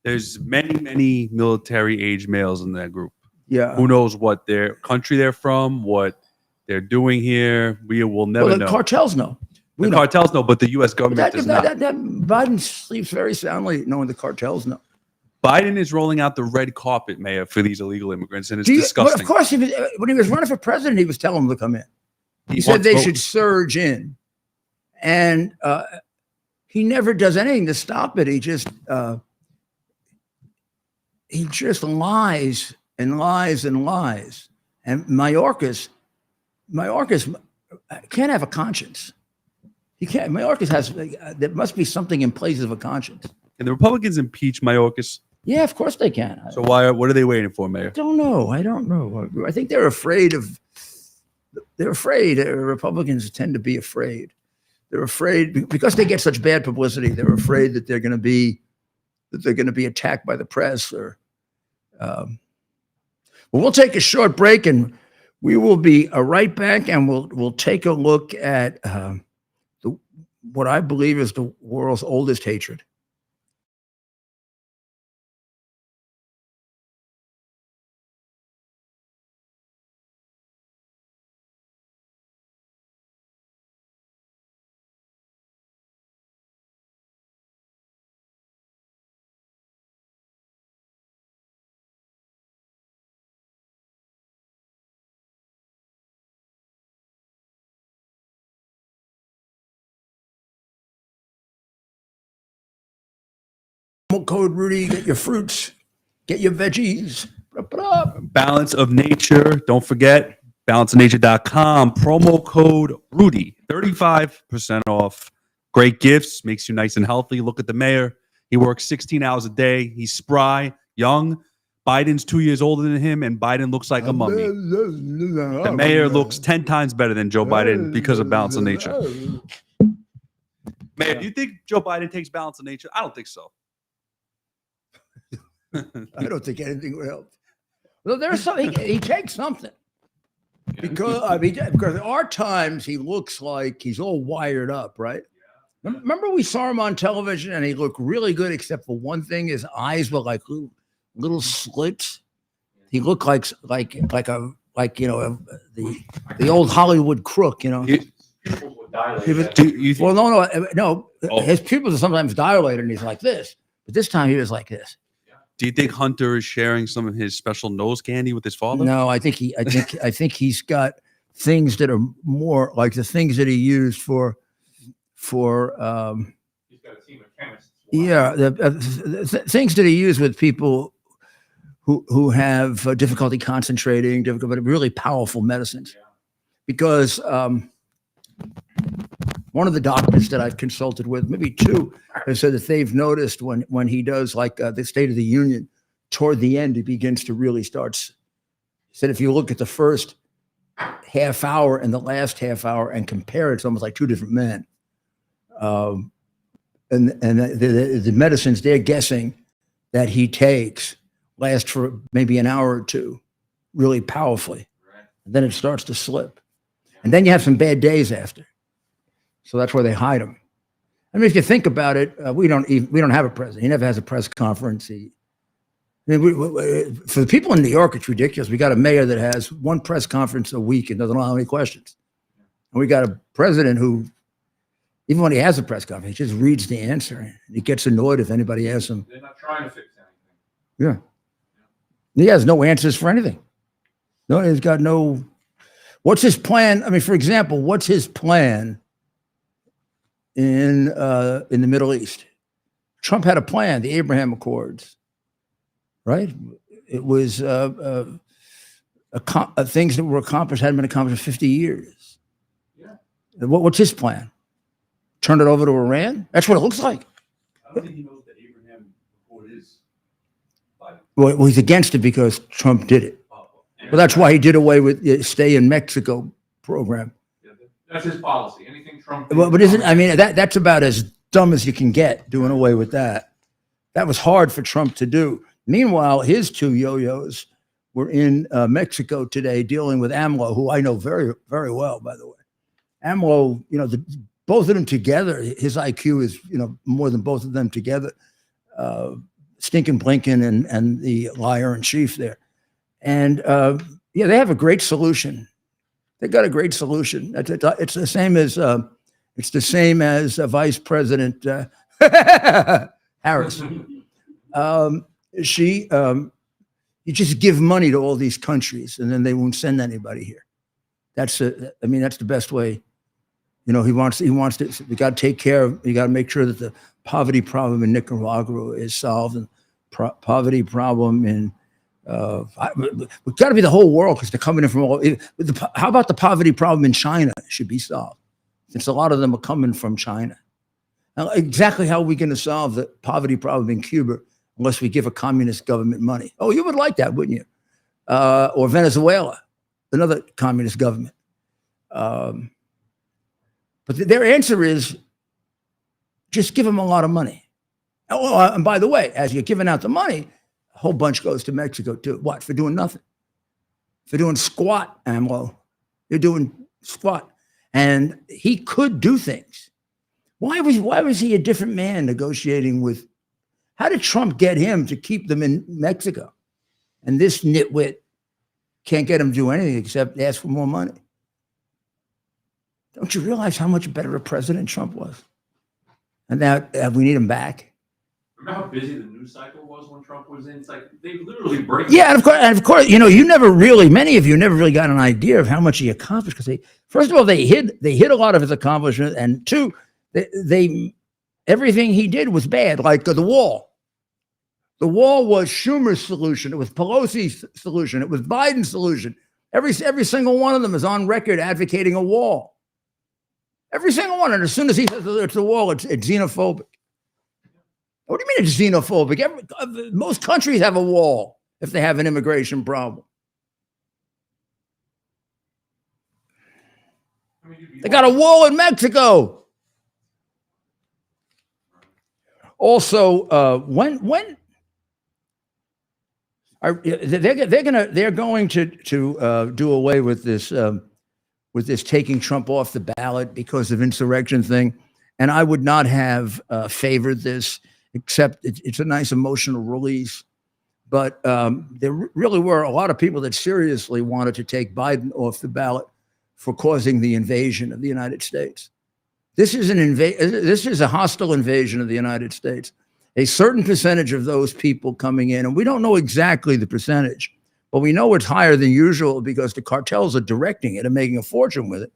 there's many military age males in that group. Yeah, who knows what their country they're from, what they're doing here? We will never know. The cartels know. The cartels know, but the U.S. government does not. Biden sleeps very soundly knowing the cartels know. Biden is rolling out the red carpet, Mayor, for these illegal immigrants, and it's disgusting. But of course, when he was running for president, he was telling them to come in. He said they should surge in, and he never does anything to stop it. He just lies and lies and lies. And Mayorkas can't have a conscience. He can't. Mayorkas has. There must be something in place of a conscience. Can the Republicans impeach Mayorkas? Yeah, of course they can. So what are they waiting for, Mayor? I don't know. I think they're afraid of. They're afraid. Republicans tend to be afraid. They're afraid because they get such bad publicity. They're afraid that they're going to be attacked by the press. Or, well, we'll take a short break, and we will be right back, and we'll take a look at what I believe is the world's oldest hatred. Code Rudy, get your fruits, get your veggies. Balance of nature. Don't forget, balanceofnature.com, promo code Rudy, 35% off. Great gifts, makes you nice and healthy. Look at the mayor. He works 16 hours a day. He's spry, young. Biden's 2 years older than him, and Biden looks like a mummy. The mayor looks 10 times better than Joe Biden because of Balance of Nature. Mayor, do you think Joe Biden takes Balance of Nature? I don't think so. I don't think anything will help. Well, there's something, he takes something. Because because there are times he looks like he's all wired up, right? Remember we saw him on television and he looked really good, except for one thing: his eyes were like little slits. He looked like the old Hollywood crook, you know. No. Oh. His pupils are sometimes dilated, and he's like this. But this time he was like this. Do you think Hunter is sharing some of his special nose candy with his father? No, I think he's got things that are more like the things that he used for. He's got a team of chemists. Yeah, the things that he used with people who have difficulty concentrating, but really powerful medicines. Yeah. Because one of the doctors that I've consulted with, maybe two, has said that they've noticed when he does like the State of the Union, toward the end, he begins to really starts. Said if you look at the first half hour and the last half hour and compare it, it's almost like two different men. And the medicines they're guessing that he takes last for maybe an hour or two, really powerfully. Right. And then it starts to slip. And then you have some bad days after. So that's where they hide him. I mean, if you think about it, we don't have a president. He never has a press conference. For the people in New York, it's ridiculous. We got a mayor that has one press conference a week and doesn't allow any questions. And we got a president who, even when he has a press conference, he just reads the answer. And he gets annoyed if anybody asks him. They're not trying to fix anything. Yeah. He has no answers for anything. No, he's got no. What's his plan? I mean, for example, what's his plan in the Middle East? Trump had a plan, the Abraham Accords, right? It was things that were accomplished, hadn't been accomplished in 50 years. Yeah. What's his plan? Turn it over to Iran? That's what it looks like. I don't think he knows that Abraham Accord is. Well, he's against it because Trump did it. Well, that's why he did away with the Stay in Mexico program. Yeah, that's his policy. Anything Trump. Well, but isn't, I mean, that's about as dumb as you can get, doing away with that. That was hard for Trump to do. Meanwhile, his two yo-yos were in Mexico today dealing with AMLO, who I know very, very well, by the way. AMLO, you know, both of them together, his IQ is, you know, more than both of them together. Stinking Blinken and the liar in chief there. And yeah, they have a great solution. They got a great solution. It's the same as Vice President Harris. You just give money to all these countries, and then they won't send anybody here. That's the best way. You know, he wants to. We got to take care of. You got to make sure that the poverty problem in Nicaragua is solved, and poverty problem in. We've got to be the whole world because they're coming in from all. How about the poverty problem in China? It should be solved, since a lot of them are coming from China. Now, exactly how are we going to solve the poverty problem in Cuba unless we give a communist government money? Oh, you would like that, wouldn't you? Or Venezuela, another communist government. But their answer is just give them a lot of money. Oh, and by the way, as you're giving out the money, a whole bunch goes to Mexico too. What? For doing nothing. For doing squat, AMLO. You're doing squat. And he could do things. Why was he a different man negotiating with? How did Trump get him to keep them in Mexico? And this nitwit can't get him to do anything except ask for more money. Don't you realize how much better a president Trump was? And now we need him back. Remember how busy the news cycle was when Trump was in? It's like they literally break. Yeah, and of course, you know, many of you never really got an idea of how much he accomplished because first of all, they hid a lot of his accomplishments, and two, they everything he did was bad, like the wall. The wall was Schumer's solution. It was Pelosi's solution. It was Biden's solution. Every single one of them is on record advocating a wall. Every single one. And as soon as he says it's a wall, it's xenophobic. What do you mean it's xenophobic? Most countries have a wall if they have an immigration problem. They got a wall in Mexico. Also, they're going to do away with this taking Trump off the ballot because of insurrection thing, and I would not have favored this, except it's a nice emotional release. But there really were a lot of people that seriously wanted to take Biden off the ballot for causing the invasion of the United States. This is a hostile invasion of the United States. A certain percentage of those people coming in, and we don't know exactly the percentage, but we know it's higher than usual because the cartels are directing it and making a fortune with it,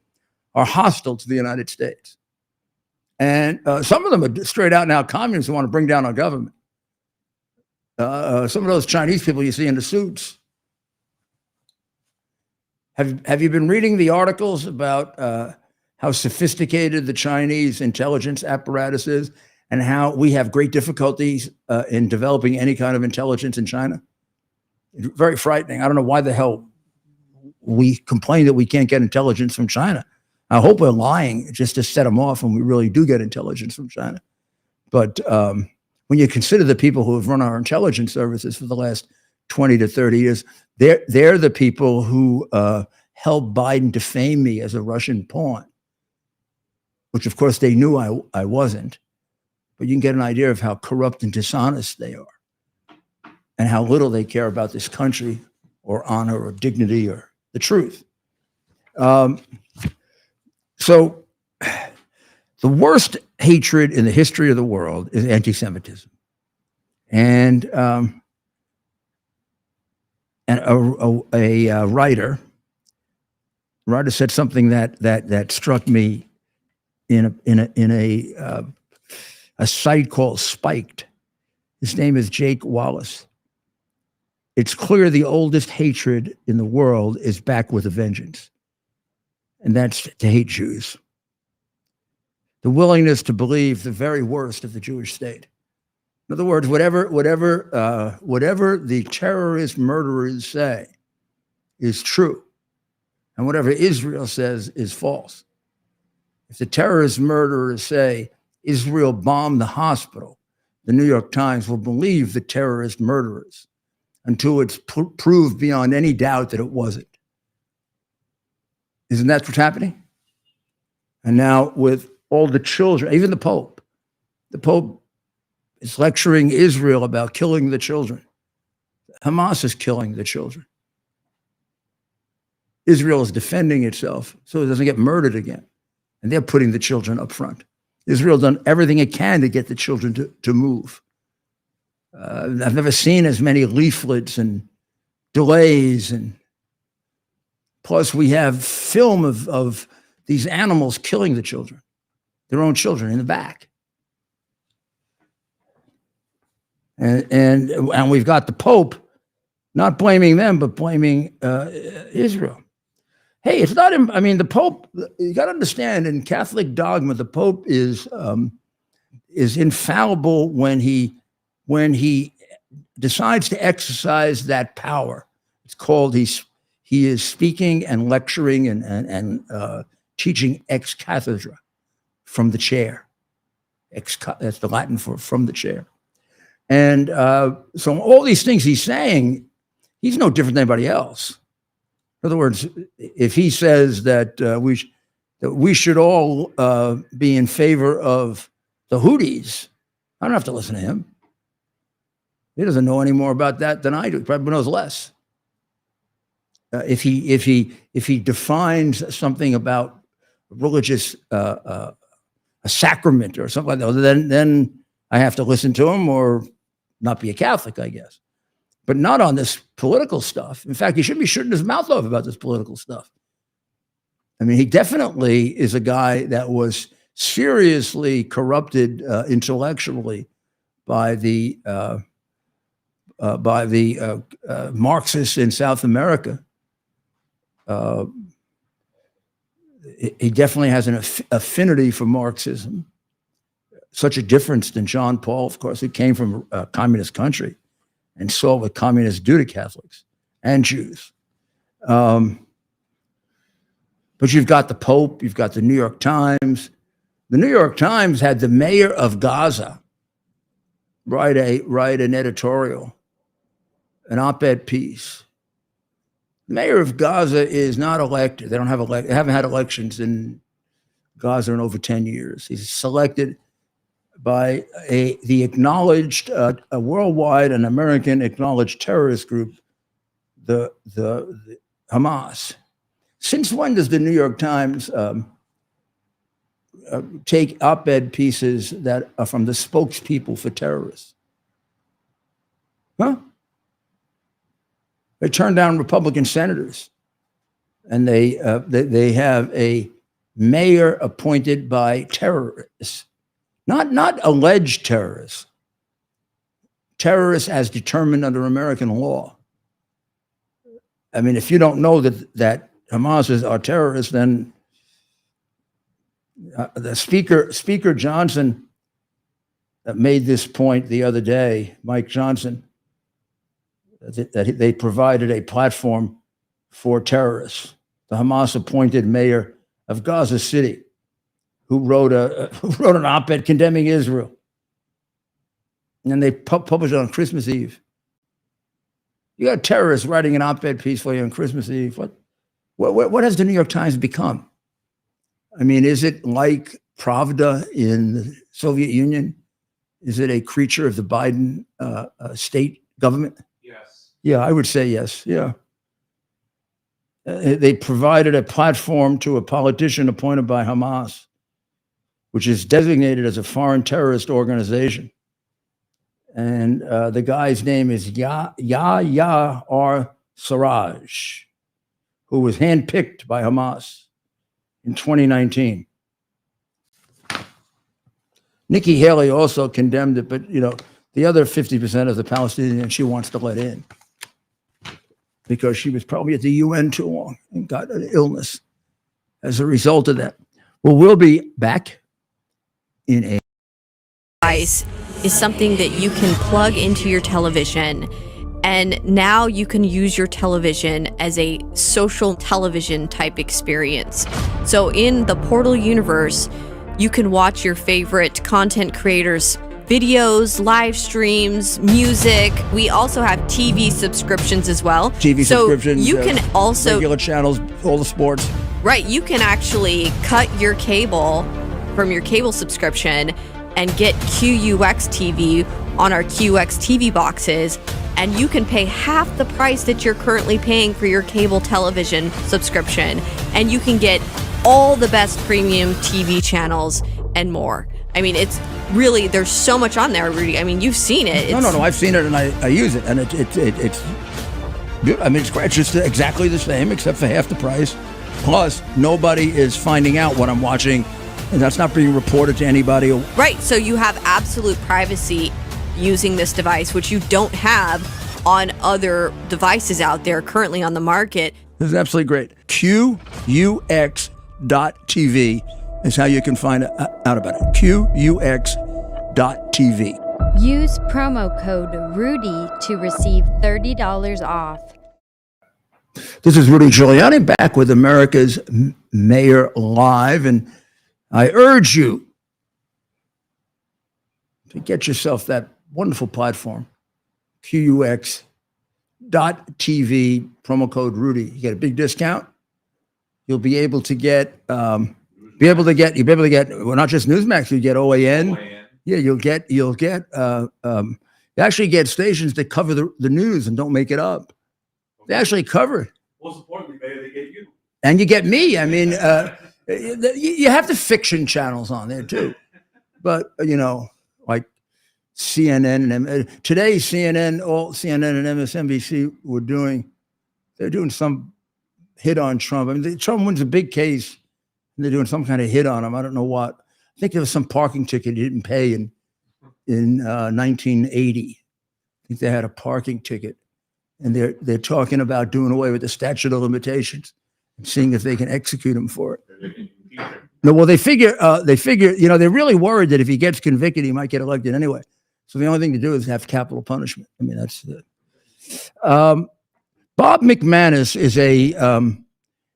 are hostile to the United States. And some of them are straight out now communists who want to bring down our government. Some of those Chinese people you see in the suits. Have you been reading the articles about how sophisticated the Chinese intelligence apparatus is and how we have great difficulties in developing any kind of intelligence in China? It's very frightening. I don't know why the hell we complain that we can't get intelligence from China. I hope we're lying just to set them off and we really do get intelligence from China. But when you consider the people who have run our intelligence services for the last 20 to 30 years, they're the people who helped Biden defame me as a Russian pawn, which of course they knew I wasn't. But you can get an idea of how corrupt and dishonest they are and how little they care about this country or honor or dignity or the truth. So the worst hatred in the history of the world is anti-Semitism. And a writer said something that struck me in a site called Spiked. His name is Jake Wallace. It's clear the oldest hatred in the world is back with a vengeance, and that's to hate Jews. The willingness to believe the very worst of the Jewish state. In other words, whatever the terrorist murderers say is true, and whatever Israel says is false. If the terrorist murderers say Israel bombed the hospital, the New York Times will believe the terrorist murderers until it's proved beyond any doubt that it wasn't. Isn't that what's happening? And now with all the children, even the Pope is lecturing Israel about killing the children. Hamas is killing the children. Israel is defending itself so it doesn't get murdered again. And they're putting the children up front. Israel done everything it can to get the children to move. I've never seen as many leaflets and delays. And plus we have film of these animals killing the children, their own children in the back. And we've got the Pope not blaming them, but blaming Israel. Hey, it's not, I mean, the Pope, you got to understand in Catholic dogma, the Pope is infallible when he decides to exercise that power. It's called, he is speaking and lecturing and teaching ex cathedra, from the chair. That's the Latin for from the chair. And so all these things he's saying, he's no different than anybody else. In other words, if he says that we should all be in favor of the Houthis, I don't have to listen to him. He doesn't know any more about that than I do. He probably knows less. If he defines something about religious a sacrament or something like that, then I have to listen to him or not be a Catholic, I guess. But not on this political stuff. In fact, he shouldn't be shooting his mouth off about this political stuff. I mean, he definitely is a guy that was seriously corrupted intellectually by the Marxists in South America. He definitely has an affinity for Marxism. Such a difference than John Paul, of course, who came from a communist country and saw what communists do to Catholics and Jews. But you've got the Pope, you've got the New York Times. The New York Times had the mayor of Gaza write an editorial, an op-ed piece. The mayor of Gaza is not elected. They haven't had elections in Gaza in over 10 years. He's selected by the acknowledged, a worldwide and American acknowledged terrorist group, the Hamas. Since when does the New York Times take op-ed pieces that are from the spokespeople for terrorists? Huh? They turn down Republican senators, and they have a mayor appointed by terrorists, not alleged terrorists, terrorists as determined under American law. I mean, if you don't know that Hamas are terrorists, then the Speaker Johnson made this point the other day, Mike Johnson, that they provided a platform for terrorists. The Hamas appointed mayor of Gaza City, who wrote an op-ed condemning Israel, and they published it on Christmas Eve. You got terrorists writing an op-ed piece for you on Christmas Eve. What has the New York Times become? I mean, is it like Pravda in the Soviet Union? Is it a creature of the Biden state government? Yes. Yeah, I would say yes. Yeah. They provided a platform to a politician appointed by Hamas, which is designated as a foreign terrorist organization. And the guy's name is Yahya al-Sarraj, who was handpicked by Hamas in 2019. Nikki Haley also condemned it, but the other 50% of the Palestinians she wants to let in, because she was probably at the UN too long and got an illness as a result of that. Well, we'll be back in a device is something that you can plug into your television, and now you can use your television as a social television type experience. So in the Portal universe, you can watch your favorite content creators' videos, live streams, music. We also have TV subscriptions as well. TV subscriptions. You can also regular channels, all the sports. Right, you can actually cut your cable from your cable subscription and get QUX TV on our QX TV boxes, and you can pay half the price that you're currently paying for your cable television subscription, and you can get all the best premium TV channels and more. I mean, it's really, there's so much on there, Rudy. I mean, you've seen it. No, I've seen it and I use it, and it's good. I mean, it's just exactly the same except for half the price. Plus, nobody is finding out what I'm watching, and that's not being reported to anybody. Right, so you have absolute privacy using this device, which you don't have on other devices out there currently on the market. This is absolutely great. QUX.TV is how you can find out about it. QUX.TV. Use promo code RUDY to receive $30 off. This is Rudy Giuliani back with America's Mayor Live, and I urge you to get yourself that wonderful platform, QUX.TV, promo code Rudy. You get a big discount. You'll be able to get, well, not just Newsmax, you get OAN. Yeah, you actually get stations that cover the news and don't make it up. They actually cover it. Most importantly, maybe they get you. And you get me. I mean, you have the fiction channels on there too. But, like CNN and today, CNN and MSNBC they're doing some hit on Trump. I mean, Trump wins a big case, and they're doing some kind of hit on him. I don't know what. I think there was some parking ticket he didn't pay in 1980. I think they had a parking ticket, and they're talking about doing away with the statute of limitations. seeing if they can execute him for it. No, well, they figure, you know, they're really worried that if he gets convicted, he might get elected anyway. So the only thing to do is have capital punishment. I mean, that's the. Bob McManus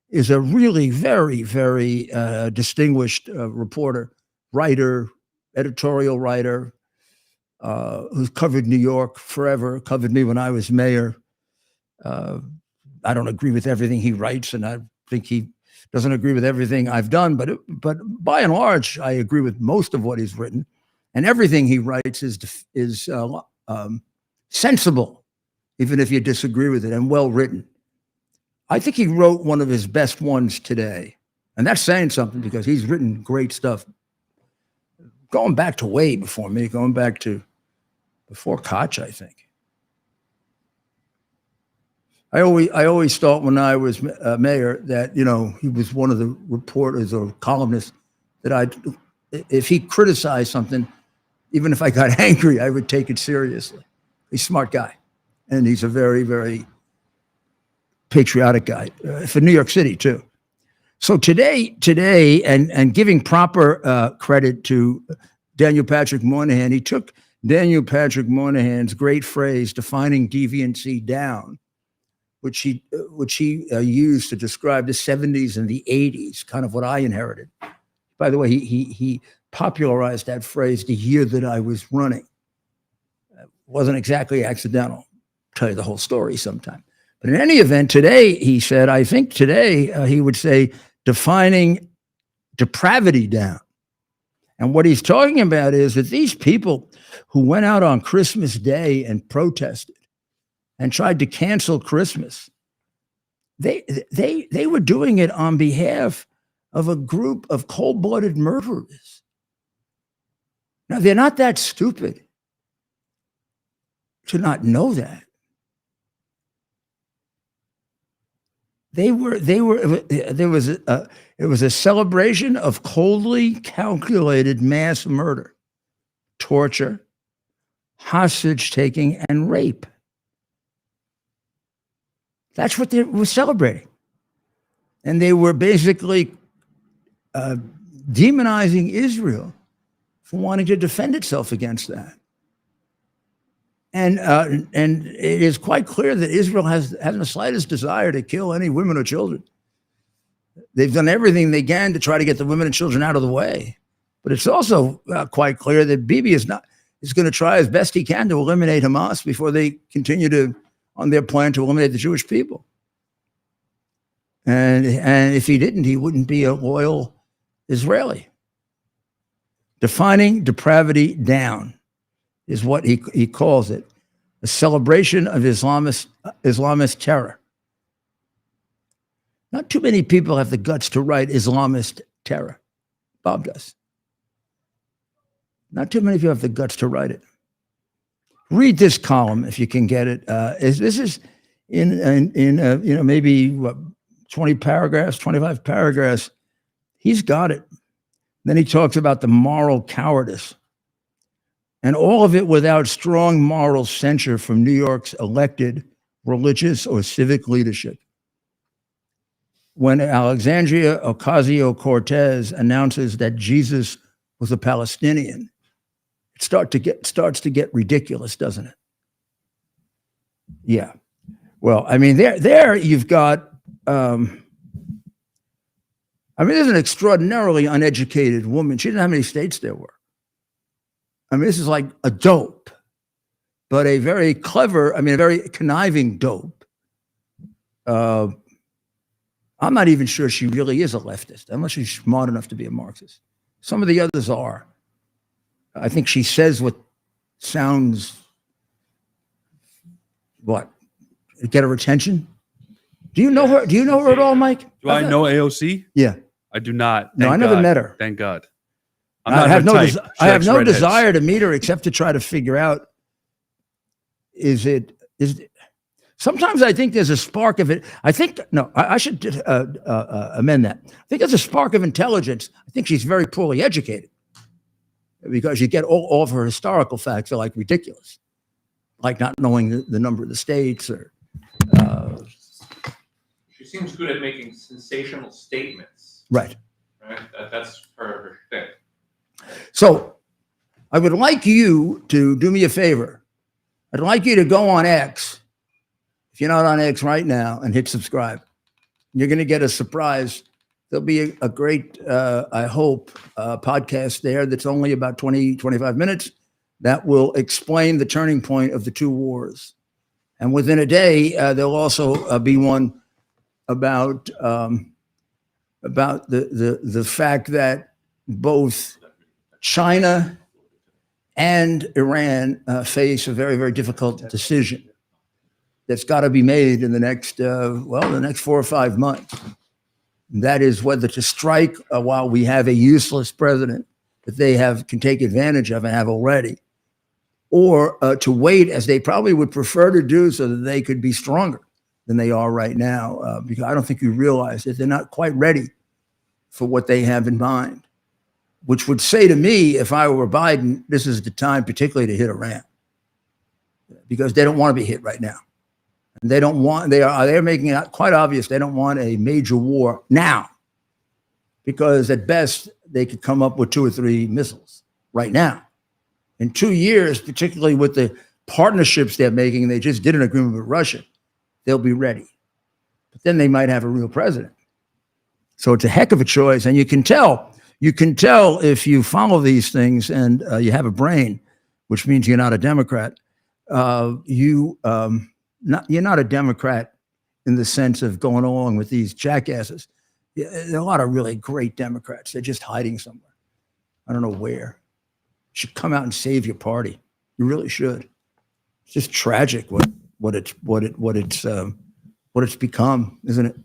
is a really very, very distinguished reporter, writer, editorial writer, who's covered New York forever, covered me when I was mayor. I don't agree with everything he writes, and I think he doesn't agree with everything I've done, but by and large, I agree with most of what he's written, and everything he writes is sensible, even if you disagree with it, and well written. I think he wrote one of his best ones today, and that's saying something because he's written great stuff, going back to way before me, going back to before Koch, I think. I always thought when I was mayor that, you know, he was one of the reporters or columnists that if he criticized something, even if I got angry, I would take it seriously. He's a smart guy, and he's a very, very patriotic guy for New York City too. So today, and giving proper credit to Daniel Patrick Moynihan, he took Daniel Patrick Moynihan's great phrase, defining deviancy down, which he used to describe the 70s and the 80s, kind of what I inherited. By the way, he popularized that phrase the year that I was running. It wasn't exactly accidental. I'll tell you the whole story sometime. But in any event, today, he said, I think today he would say defining depravity down. And what he's talking about is that these people who went out on Christmas Day and protested and tried to cancel Christmas, they were doing it on behalf of a group of cold-blooded murderers. Now, they're not that stupid to not know that. It was a celebration of coldly calculated mass murder, torture, hostage taking, and rape. That's what they were celebrating. And they were basically demonizing Israel for wanting to defend itself against that. And it is quite clear that Israel hasn't the slightest desire to kill any women or children. They've done everything they can to try to get the women and children out of the way. But it's also quite clear that Bibi is going to try as best he can to eliminate Hamas before they continue on their plan to eliminate the Jewish people. And if he didn't, he wouldn't be a loyal Israeli. Defining depravity down is what he calls it, a celebration of Islamist terror. Not too many people have the guts to write Islamist terror. Bob does. Not too many people have the guts to write it. Read this column if you can get it. This is in maybe what, 20 paragraphs, 25 paragraphs. He's got it. Then he talks about the moral cowardice. And all of it without strong moral censure from New York's elected religious or civic leadership. When Alexandria Ocasio-Cortez announces that Jesus was a Palestinian, it starts to get ridiculous, doesn't it? Yeah. Well, I mean, there you've got, there's an extraordinarily uneducated woman. She didn't know how many states there were. I mean, this is like a dope, but a very clever, a very conniving dope. I'm not even sure she really is a leftist, unless she's smart enough to be a Marxist. Some of the others are. I think she says what sounds, get her attention? Do you know her? Do you know her at all, Mike? Do I know AOC? Yeah. I do not. No, I never met her. Thank God. I have no desire to meet her except to try to figure out, sometimes I think there's a spark of it. I should amend that. I think there's a spark of intelligence. I think she's very poorly educated because you get all of her historical facts are like ridiculous, like not knowing the number of the states or. She seems good at making sensational statements. Right. Right? That's her thing. So I would like you to do me a favor. I'd like you to go on X, if you're not on X right now, and hit subscribe. You're going to get a surprise. There'll be a great, I hope, podcast there that's only about 20, 25 minutes that will explain the turning point of the two wars. And within a day, there'll also be one about the fact that both China and Iran face a very, very difficult decision that's got to be made in the next 4 or 5 months. And that is whether to strike while we have a useless president that they can take advantage of and have already, or to wait, as they probably would prefer to do, so that they could be stronger than they are right now. Because I don't think you realize that they're not quite ready for what they have in mind, which would say to me, if I were Biden, this is the time particularly to hit Iran, because they don't want to be hit right now. And they're making it quite obvious they don't want a major war now, because at best they could come up with 2 or 3 missiles right now. In 2 years, particularly with the partnerships they're making, they just did an agreement with Russia, they'll be ready. But then they might have a real president. So it's a heck of a choice. And you can tell if you follow these things and you have a brain, which means you're not a Democrat. You're not a Democrat in the sense of going along with these jackasses. There are a lot of really great Democrats. They're just hiding somewhere. I don't know where. You should come out and save your party. You really should. It's just tragic what it's become, isn't it?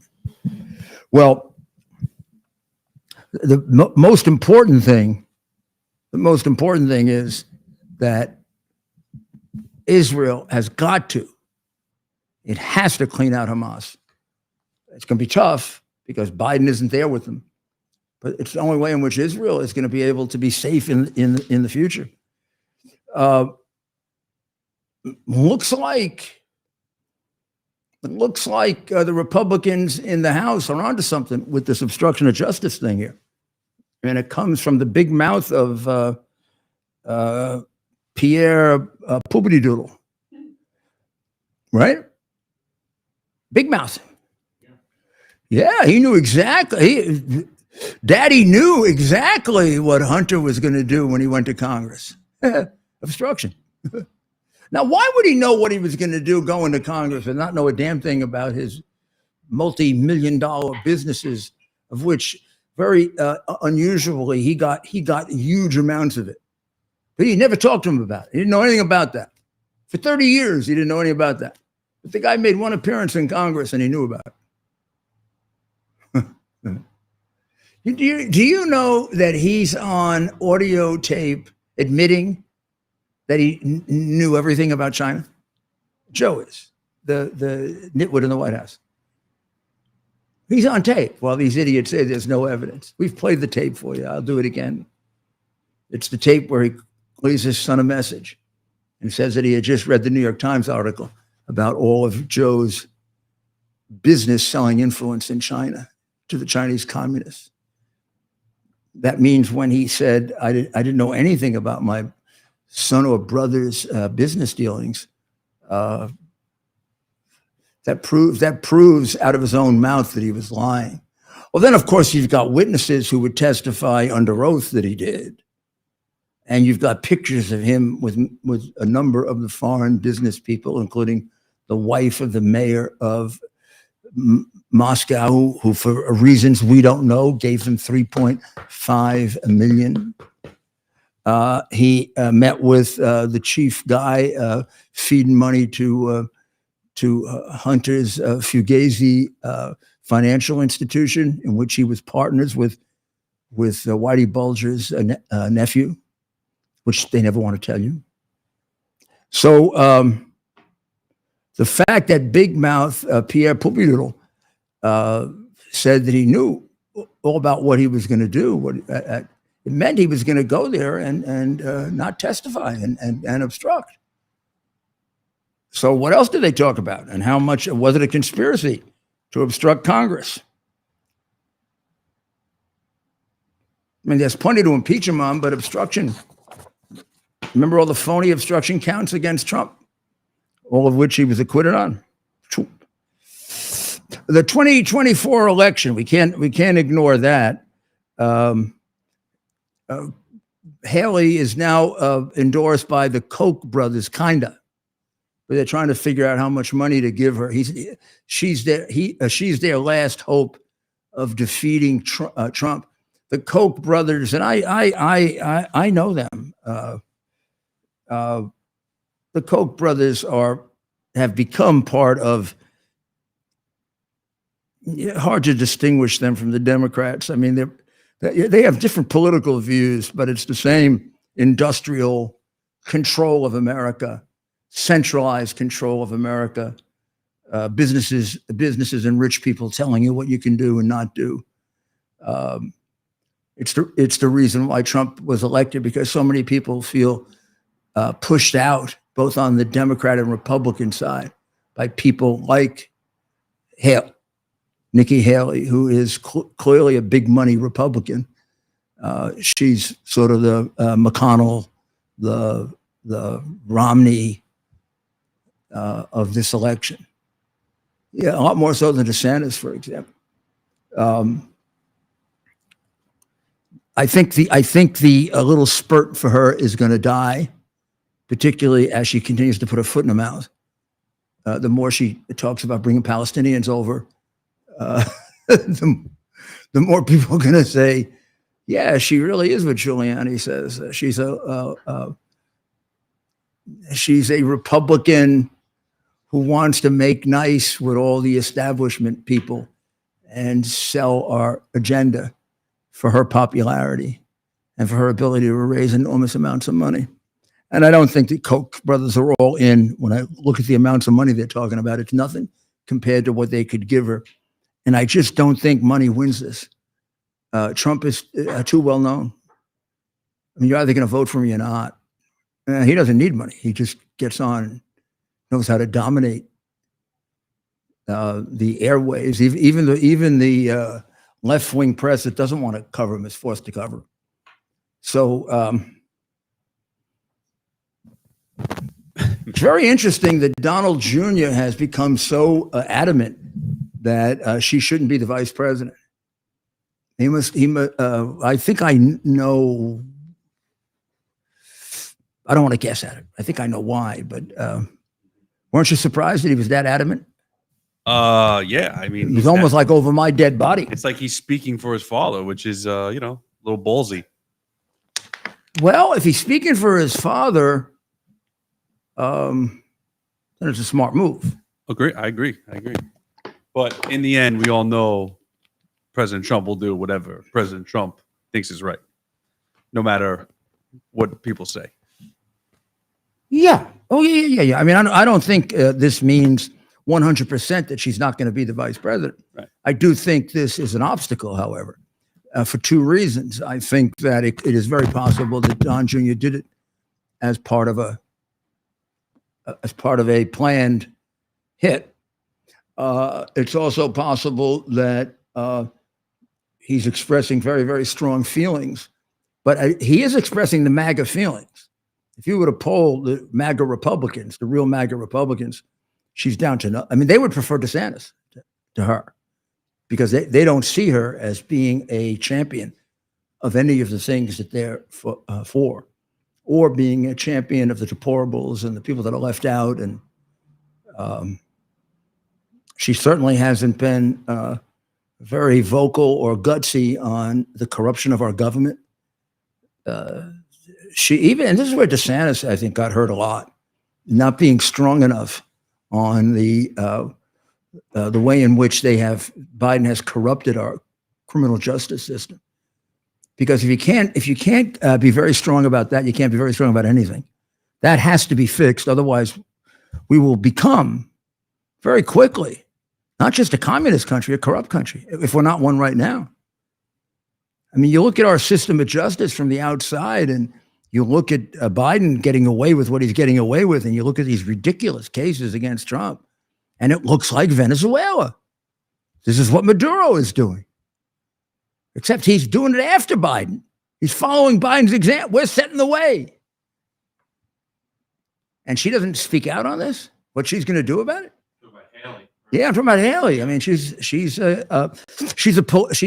Well, the most important thing is that Israel has it has to clean out Hamas. It's going to be tough because Biden isn't there with them, but it's the only way in which Israel is going to be able to be safe in the future. Looks like the Republicans in the House are onto something with this obstruction of justice thing here. And it comes from the big mouth of Pierre Poobity-Doodle, right? Big mouth. Yeah, he knew exactly. Daddy knew exactly what Hunter was going to do when he went to Congress. Obstruction. Now, why would he know what he was going to do going to Congress and not know a damn thing about his multi-million-dollar businesses, of which very unusually he got huge amounts of it? But he never talked to him about it. He didn't know anything about that. For 30 years, he didn't know anything about that. But the guy made one appearance in Congress and he knew about it. Do you know that he's on audio tape admitting that he knew everything about China? Joe is, the nitwit in the White House. He's on tape while these idiots say there's no evidence. We've played the tape for you. I'll do it again. It's the tape where he leaves his son a message and says that he had just read the New York Times article about all of Joe's business selling influence in China to the Chinese communists. That means when he said, I didn't know anything about my son or brother's business dealings, that proves out of his own mouth that he was lying. Well, then, of course, you've got witnesses who would testify under oath that he did. And you've got pictures of him with a number of the foreign business people, including the wife of the mayor of Moscow, who for reasons we don't know, gave him $3.5 million. He met with the chief guy feeding money to Hunter's Fugazi financial institution, in which he was partners with Whitey Bulger's nephew, which they never want to tell you. So the fact that Big Mouth Pierre Poobity-Doodle said that he knew all about what he was going to do, it meant he was going to go there and not testify and obstruct. So what else did they talk about? And how much was it a conspiracy? to obstruct Congress. I mean, there's plenty to impeach him on, but obstruction. Remember all the phony obstruction counts against Trump, all of which he was acquitted on. The 2024 election, we can't ignore that. Haley is now endorsed by the Koch brothers, kinda, but they're trying to figure out how much money to give her. She's their last hope of defeating Trump. The Koch brothers, and I know them. The Koch brothers have become part of. Hard to distinguish them from the Democrats. I mean, they have different political views, but it's the same industrial control of America, centralized control of America, businesses and rich people telling you what you can do and not do. It's the reason why Trump was elected, because so many people feel pushed out, both on the Democrat and Republican side, by people like Nikki Haley, who is clearly a big money Republican. She's sort of the McConnell, the Romney of this election. Yeah, a lot more so than DeSantis, for example. I think the a little spurt for her is going to die, particularly as she continues to put her foot in her mouth. The more she talks about bringing Palestinians over, the more people are going to say, yeah, she really is what Giuliani says. She's a Republican who wants to make nice with all the establishment people and sell our agenda for her popularity and for her ability to raise enormous amounts of money. And I don't think the Koch brothers are all in. When I look at the amounts of money they're talking about, it's nothing compared to what they could give her. And I just don't think money wins this. Trump is too well known. I mean, you're either going to vote for me or not. He doesn't need money. He just gets on and knows how to dominate the airwaves. Even the left-wing press that doesn't want to cover him is forced to cover him. So it's very interesting that Donald Jr. has become so adamant that she shouldn't be the vice president. I think I know, I don't want to guess at it. I think I know why, but weren't you surprised that he was that adamant? Yeah, I mean, he's almost like over my dead body. It's like he's speaking for his father, which is, a little ballsy. Well, if he's speaking for his father, then it's a smart move. I agree. But in the end, we all know President Trump will do whatever President Trump thinks is right, no matter what people say. Yeah. Oh, yeah. I mean, I don't think this means 100% that she's not going to be the vice president. Right. I do think this is an obstacle, however, for two reasons. I think that it is very possible that Don Jr. did it as part of a planned hit. It's also possible that he's expressing very, very strong feelings, but he is expressing the MAGA feelings. If you were to poll the MAGA Republicans, the real MAGA Republicans, she's down to no. I mean, they would prefer DeSantis to her because they don't see her as being a champion of any of the things that they're for, or being a champion of the deplorables and the people that are left out. And she certainly hasn't been very vocal or gutsy on the corruption of our government. And this is where DeSantis, I think, got hurt a lot, not being strong enough on the way in which Biden has corrupted our criminal justice system. Because if you can't be very strong about that, you can't be very strong about anything. That has to be fixed. Otherwise, we will become very quickly not just a communist country, a corrupt country, if we're not one right now. I mean, you look at our system of justice from the outside, and you look at Biden getting away with what he's getting away with, and you look at these ridiculous cases against Trump, and it looks like Venezuela. This is what Maduro is doing. Except he's doing it after Biden. He's following Biden's example. We're setting the way. And she doesn't speak out on this, what she's going to do about it. Haley. Yeah, I'm talking about Haley. I mean, she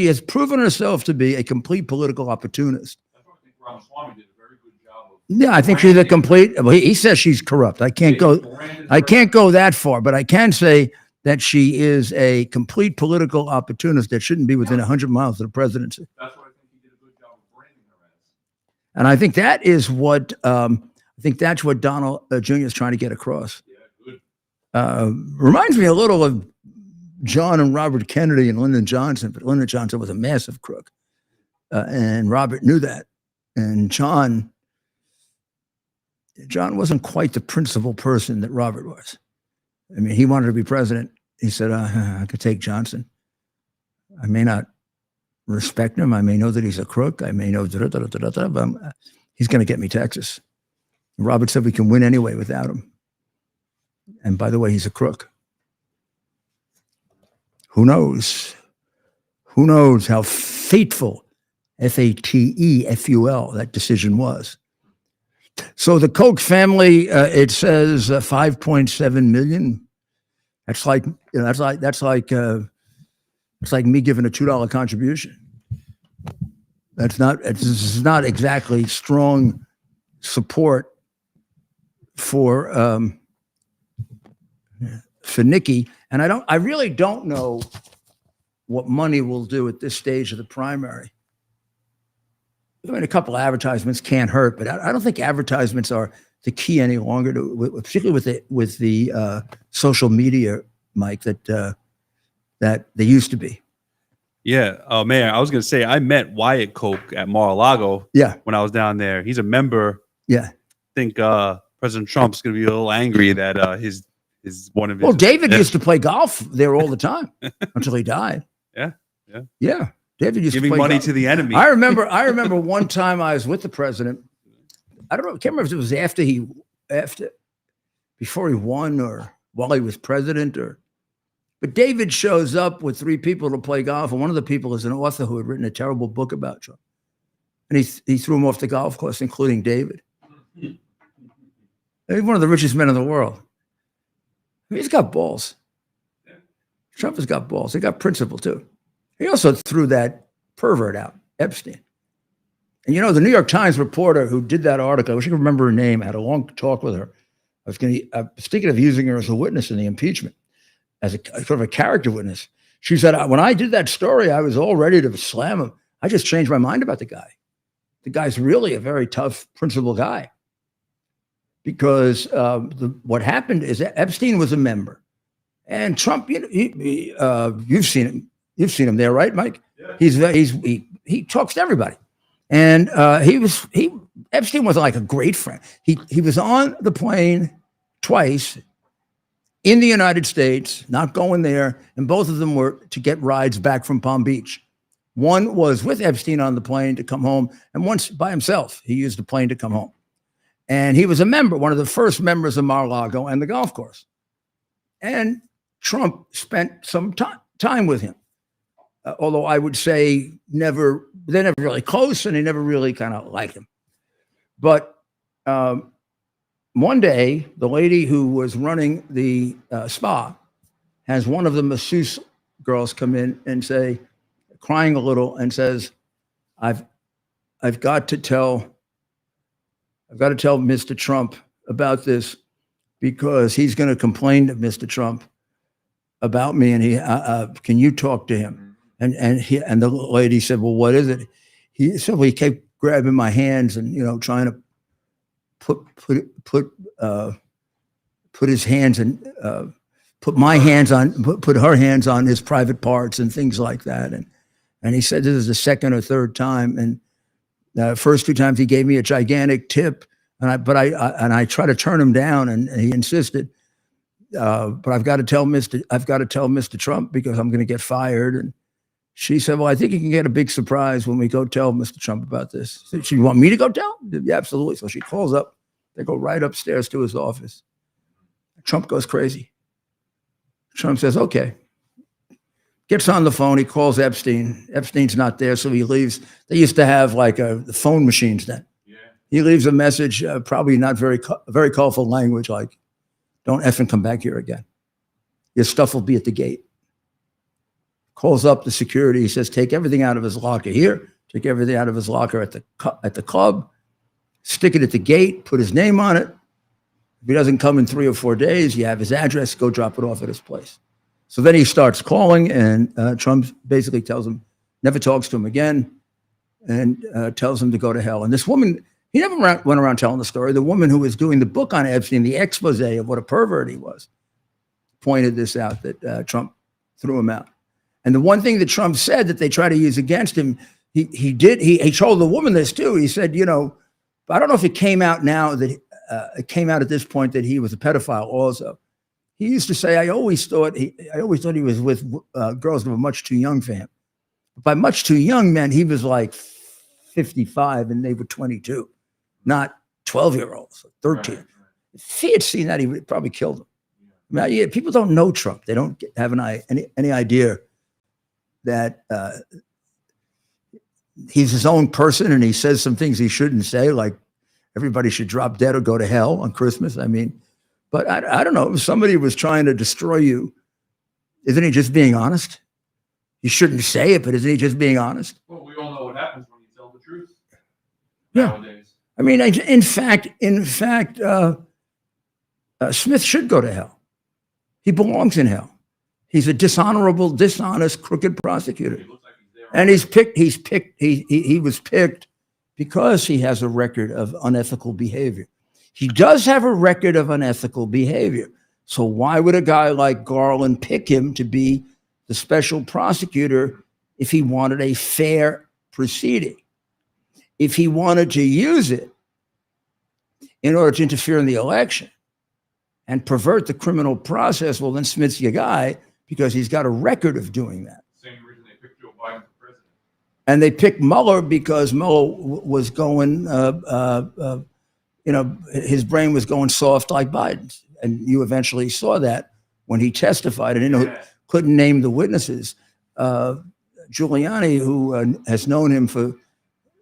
has proven herself to be a complete political opportunist. That's why I think Ramaswamy did a very good job of. Yeah, I think she's a complete. Well, he says she's corrupt. I can't go that far, but I can say that she is a complete political opportunist that shouldn't be within 100 miles of the presidency. That's what I think he did a good job of branding her as. And I think that is what that's what Donald Jr. is trying to get across. Yeah, good. Reminds me a little of John and Robert Kennedy and Lyndon Johnson, but Lyndon Johnson was a massive crook, and Robert knew that. And John wasn't quite the principled person that Robert was. I mean, he wanted to be president. He said, I could take Johnson. I may not respect him. I may know that he's a crook. I may know, but he's going to get me Texas. And Robert said we can win anyway without him. And by the way, he's a crook. Who knows? Who knows how fateful, FATEFUL, that decision was. So the Koch family, it says 5.7 million. That's like it's like me giving a $2 contribution. This is not exactly strong support for Nikki. And I really don't know what money will do at this stage of the primary. I mean, a couple of advertisements can't hurt, but I don't think advertisements are the key any longer, particularly with the social media, Mike, that they used to be. Yeah, Mayor, I was going to say, I met Wyatt Koch at Mar-a-Lago. Yeah, when I was down there. He's a member. Yeah, I think President Trump's going to be a little angry that his one of his. Well, David used to play golf there all the time until he died. Yeah. David used giving to play money golf. to the enemy. I remember one time I was with the president. I can't remember if it was before he won or while he was president but David shows up with 3 people to play golf. And one of the people is an author who had written a terrible book about Trump. And he threw him off the golf course, including David. He's one of the richest men in the world. I mean, he's got balls. Trump has got balls. He got principle too. He also threw that pervert out, Epstein. And the New York Times reporter who did that article, I wish I could remember her name. I had a long talk with her. I was thinking of using her as a witness in the impeachment, as a sort of a character witness. She said, when I did that story, I was all ready to slam him. I just changed my mind about the guy. The guy's really a very tough, principled guy. Because what happened is that Epstein was a member. And Trump, you've seen him. You've seen him there, right, Mike? Yeah. He talks to everybody. And Epstein was like a great friend. He was on the plane twice in the United States, not going there, and both of them were to get rides back from Palm Beach. One was with Epstein on the plane to come home, and once by himself, he used the plane to come home. And he was a member, one of the first members of Mar-a-Lago and the golf course. And Trump spent some time with him. Although I would say they're never really close, and he never really kind of liked him. But one day, the lady who was running the spa has one of the masseuse girls come in and say, crying a little, and says, I've got to tell Mr. Trump about this because he's going to complain to Mr. Trump about me, and he can you talk to him? And the lady said, well, what is it? He said, well, he kept grabbing my hands and trying to put his hands and put her hands on his private parts and things like that. And he said this is the second or third time, and the first 2 times he gave me a gigantic tip, and I tried to turn him down, and he insisted. But I've got to tell Mr. Trump because I'm going to get fired. And she said, well, I think you can get a big surprise when we go tell Mr. Trump about this. So you want me to go tell? Yeah, absolutely. So she calls up. They go right upstairs to his office. Trump goes crazy. Trump says, okay, Gets on the phone. He calls Epstein. Epstein's not there, so he leaves. They used to have like the phone machines then. Yeah. He leaves a message, probably not very colorful language, like, "Don't effing come back here again. Your stuff will be at the gate." Calls up the security. He says, "Take everything out of his locker here. Take everything out of his locker at the club. Stick it at the gate. Put his name on it. If he doesn't come in 3 or 4 days, you have his address. Go drop it off at his place." So then he starts calling, and Trump basically tells him, never talks to him again, and tells him to go to hell. And this woman, he never went around telling the story. The woman who was doing the book on Epstein, the expose of what a pervert he was, pointed this out, that Trump threw him out. And the one thing that Trump said that they try to use against him, he told the woman this too. He said, you know, I don't know if it came out now that it came out at this point that he was a pedophile also. He used to say, I always thought he was with girls that were much too young for him. By much too young meant he was like 55 and they were 22, not 12-year-olds, 13. Right. If he had seen that, he would probably killed him. I mean, people don't know Trump. They don't have any idea that he's his own person, and he says some things he shouldn't say, like everybody should drop dead or go to hell on Christmas. I mean, but I don't know. If somebody was trying to destroy you, isn't he just being honest? You shouldn't say it, but isn't he just being honest? Well, we all know what happens when you tell the truth. Yeah. Nowadays. I mean, in fact, Smith should go to hell. He belongs in hell. He's a dishonorable, dishonest, crooked prosecutor. He looks like he's there. And he was picked because he has a record of unethical behavior. He does have a record of unethical behavior. So why would a guy like Garland pick him to be the special prosecutor if he wanted a fair proceeding? If he wanted to use it in order to interfere in the election and pervert the criminal process, well, then Smith's your guy, because he's got a record of doing that. Same reason they picked Joe Biden for president. And they picked Mueller because Mueller was going, his brain was going soft like Biden's. And you eventually saw that when he testified and couldn't name the witnesses. Giuliani, who has known him for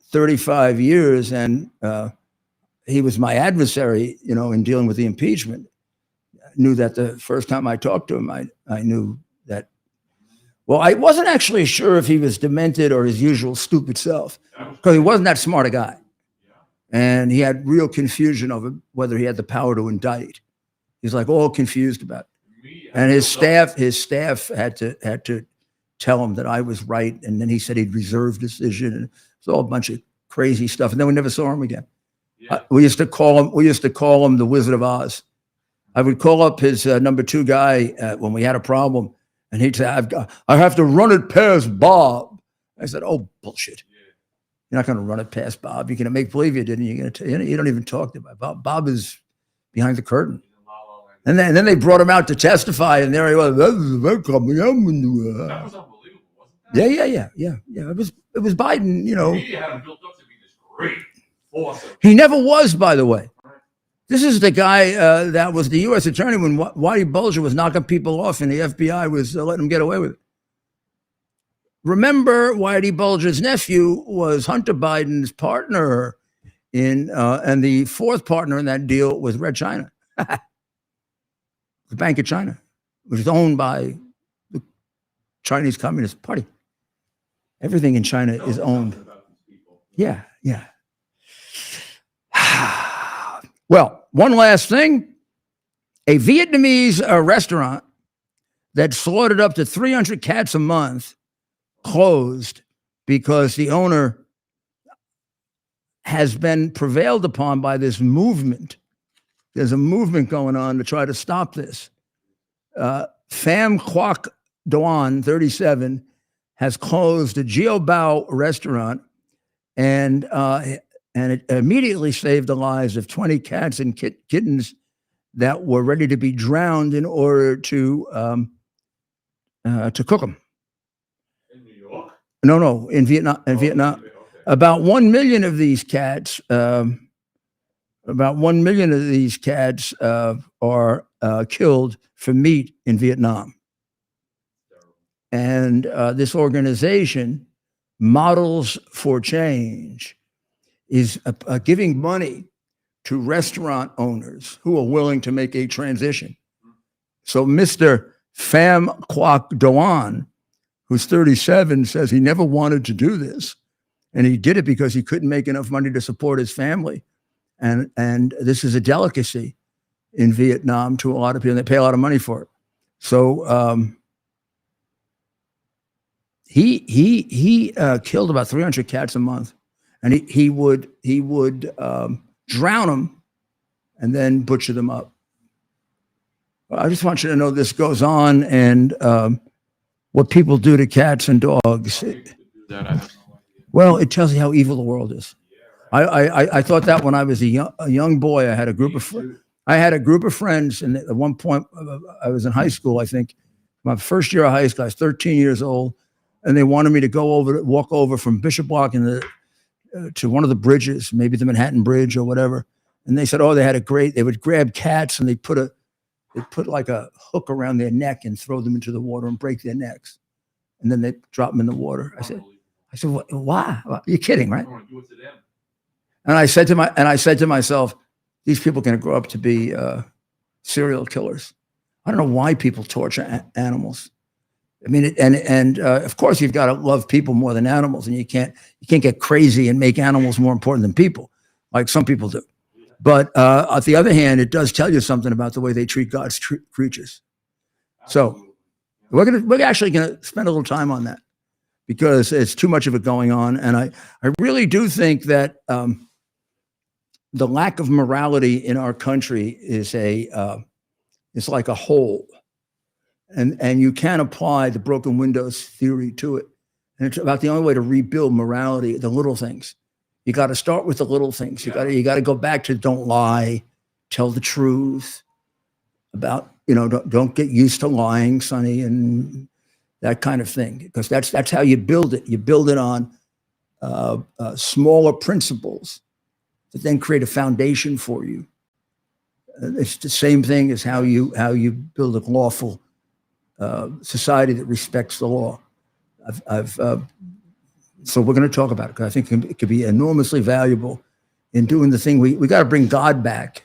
35 years, and he was my adversary, in dealing with the impeachment, knew that the first time I talked to him, I knew that. Well, I wasn't actually sure if he was demented or his usual stupid self, because he wasn't that smart a guy. And he had real confusion over whether he had the power to indict. He's like all confused about it. And his staff had to tell him that I was right. And then he said he'd reserve decision, and it's all a bunch of crazy stuff. And then we never saw him again. Yeah. We used to call him the Wizard of Oz. I would call up his number 2 guy when we had a problem, and he'd say, I have to run it past Bob. I said, oh, bullshit. Yeah. You're not going to run it past Bob. You're going to make believe you didn't. You don't even talk to Bob. Bob is behind the curtain. And then they brought him out to testify, and there he was. That was unbelievable, wasn't that? Yeah. It was Biden, The media had him built up to be this great force. He never was, by the way. This is the guy that was the U.S. attorney when Whitey Bulger was knocking people off and the FBI was letting him get away with it. Remember, Whitey Bulger's nephew was Hunter Biden's partner and the 4th partner in that deal was Red China, the Bank of China, which is owned by the Chinese Communist Party. Everything in China is owned. Yeah. Well, one last thing. A Vietnamese restaurant that slaughtered up to 300 cats a month closed because the owner has been prevailed upon by this movement. There's a movement going on to try to stop this. Pham Quoc Duan, 37, has closed a Geopolitical restaurant, and it immediately saved the lives of 20 cats and kittens that were ready to be drowned in order to cook them. In New York? No, in Vietnam. In Vietnam, okay. About 1 million of these cats. About 1 million of these cats are killed for meat in Vietnam. And this organization, Models for Change, is giving money to restaurant owners who are willing to make a transition. So Mr. Pham Quoc Doan, who's 37, says he never wanted to do this. And he did it because he couldn't make enough money to support his family. And this is a delicacy in Vietnam to a lot of people. They pay a lot of money for it. So he killed about 300 cats a month, and he would drown them and then butcher them up. I just want you to know this goes on, and what people do to cats and dogs. Well, it tells you how evil the world is. I thought that when I was a young boy. I had a group of friends, and at one point I was in high school. I think my first year of high school, I was 13 years old, and they wanted me to walk over from Bishop Walk to one of the bridges, maybe the Manhattan Bridge or whatever. And they said, oh, they would grab cats and they put like a hook around their neck and throw them into the water and break their necks, and then they drop them in the water. I said, why? You're kidding, right? And I said to myself, these people are going to grow up to be serial killers. I don't know why people torture animals. I mean, and of course you've got to love people more than animals, and you can't get crazy and make animals more important than people, like some people do. But on the other hand, it does tell you something about the way they treat God's creatures. So we're actually going to spend a little time on that, because it's too much of it going on. And I really do think that the lack of morality in our country is it's like a hole, and you can apply the broken windows theory to it. And it's about the only way to rebuild morality, the little things. You got to start with the little things. You got to go back to don't lie, tell the truth. About don't get used to lying, Sonny, and that kind of thing, because that's how you build it. You build it on smaller principles that then create a foundation for you. It's the same thing as how you build a lawful society that respects the law. So we're going to talk about it, because I think it could be enormously valuable in doing the thing. We got to bring God back,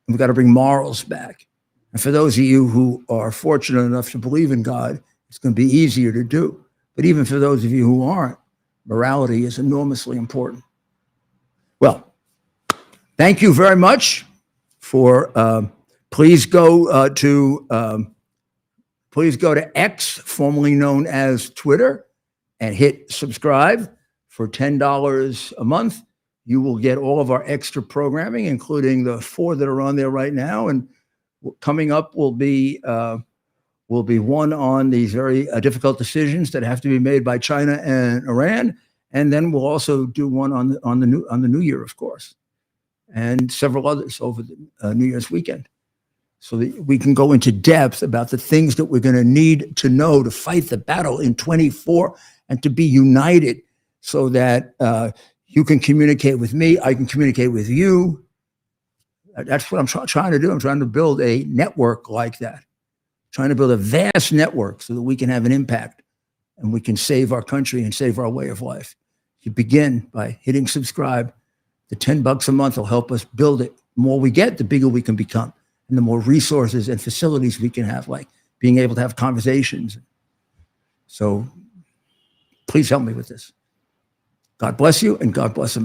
and we got to bring morals back. And for those of you who are fortunate enough to believe in God, it's going to be easier to do. But even for those of you who aren't, morality is enormously important. Well, thank you very much for. Please go to X, formerly known as Twitter, and hit subscribe for $10 a month. You will get all of our extra programming, including the 4 that are on there right now. And coming up will be one on these very difficult decisions that have to be made by China and Iran, and then we'll also do one on the New Year, of course, and several others over the New Year's weekend, so that we can go into depth about the things that we're going to need to know to fight the battle in 24 and to be united, so that you can communicate with me, I can communicate with you. That's what I'm trying to do. I'm trying to build a network like that, trying to build a vast network so that we can have an impact and we can save our country and save our way of life. You begin by hitting subscribe. The $10 a month will help us build it. The more we get, the bigger we can become, and the more resources and facilities we can have, like being able to have conversations. So please help me with this. God bless you, and God bless America.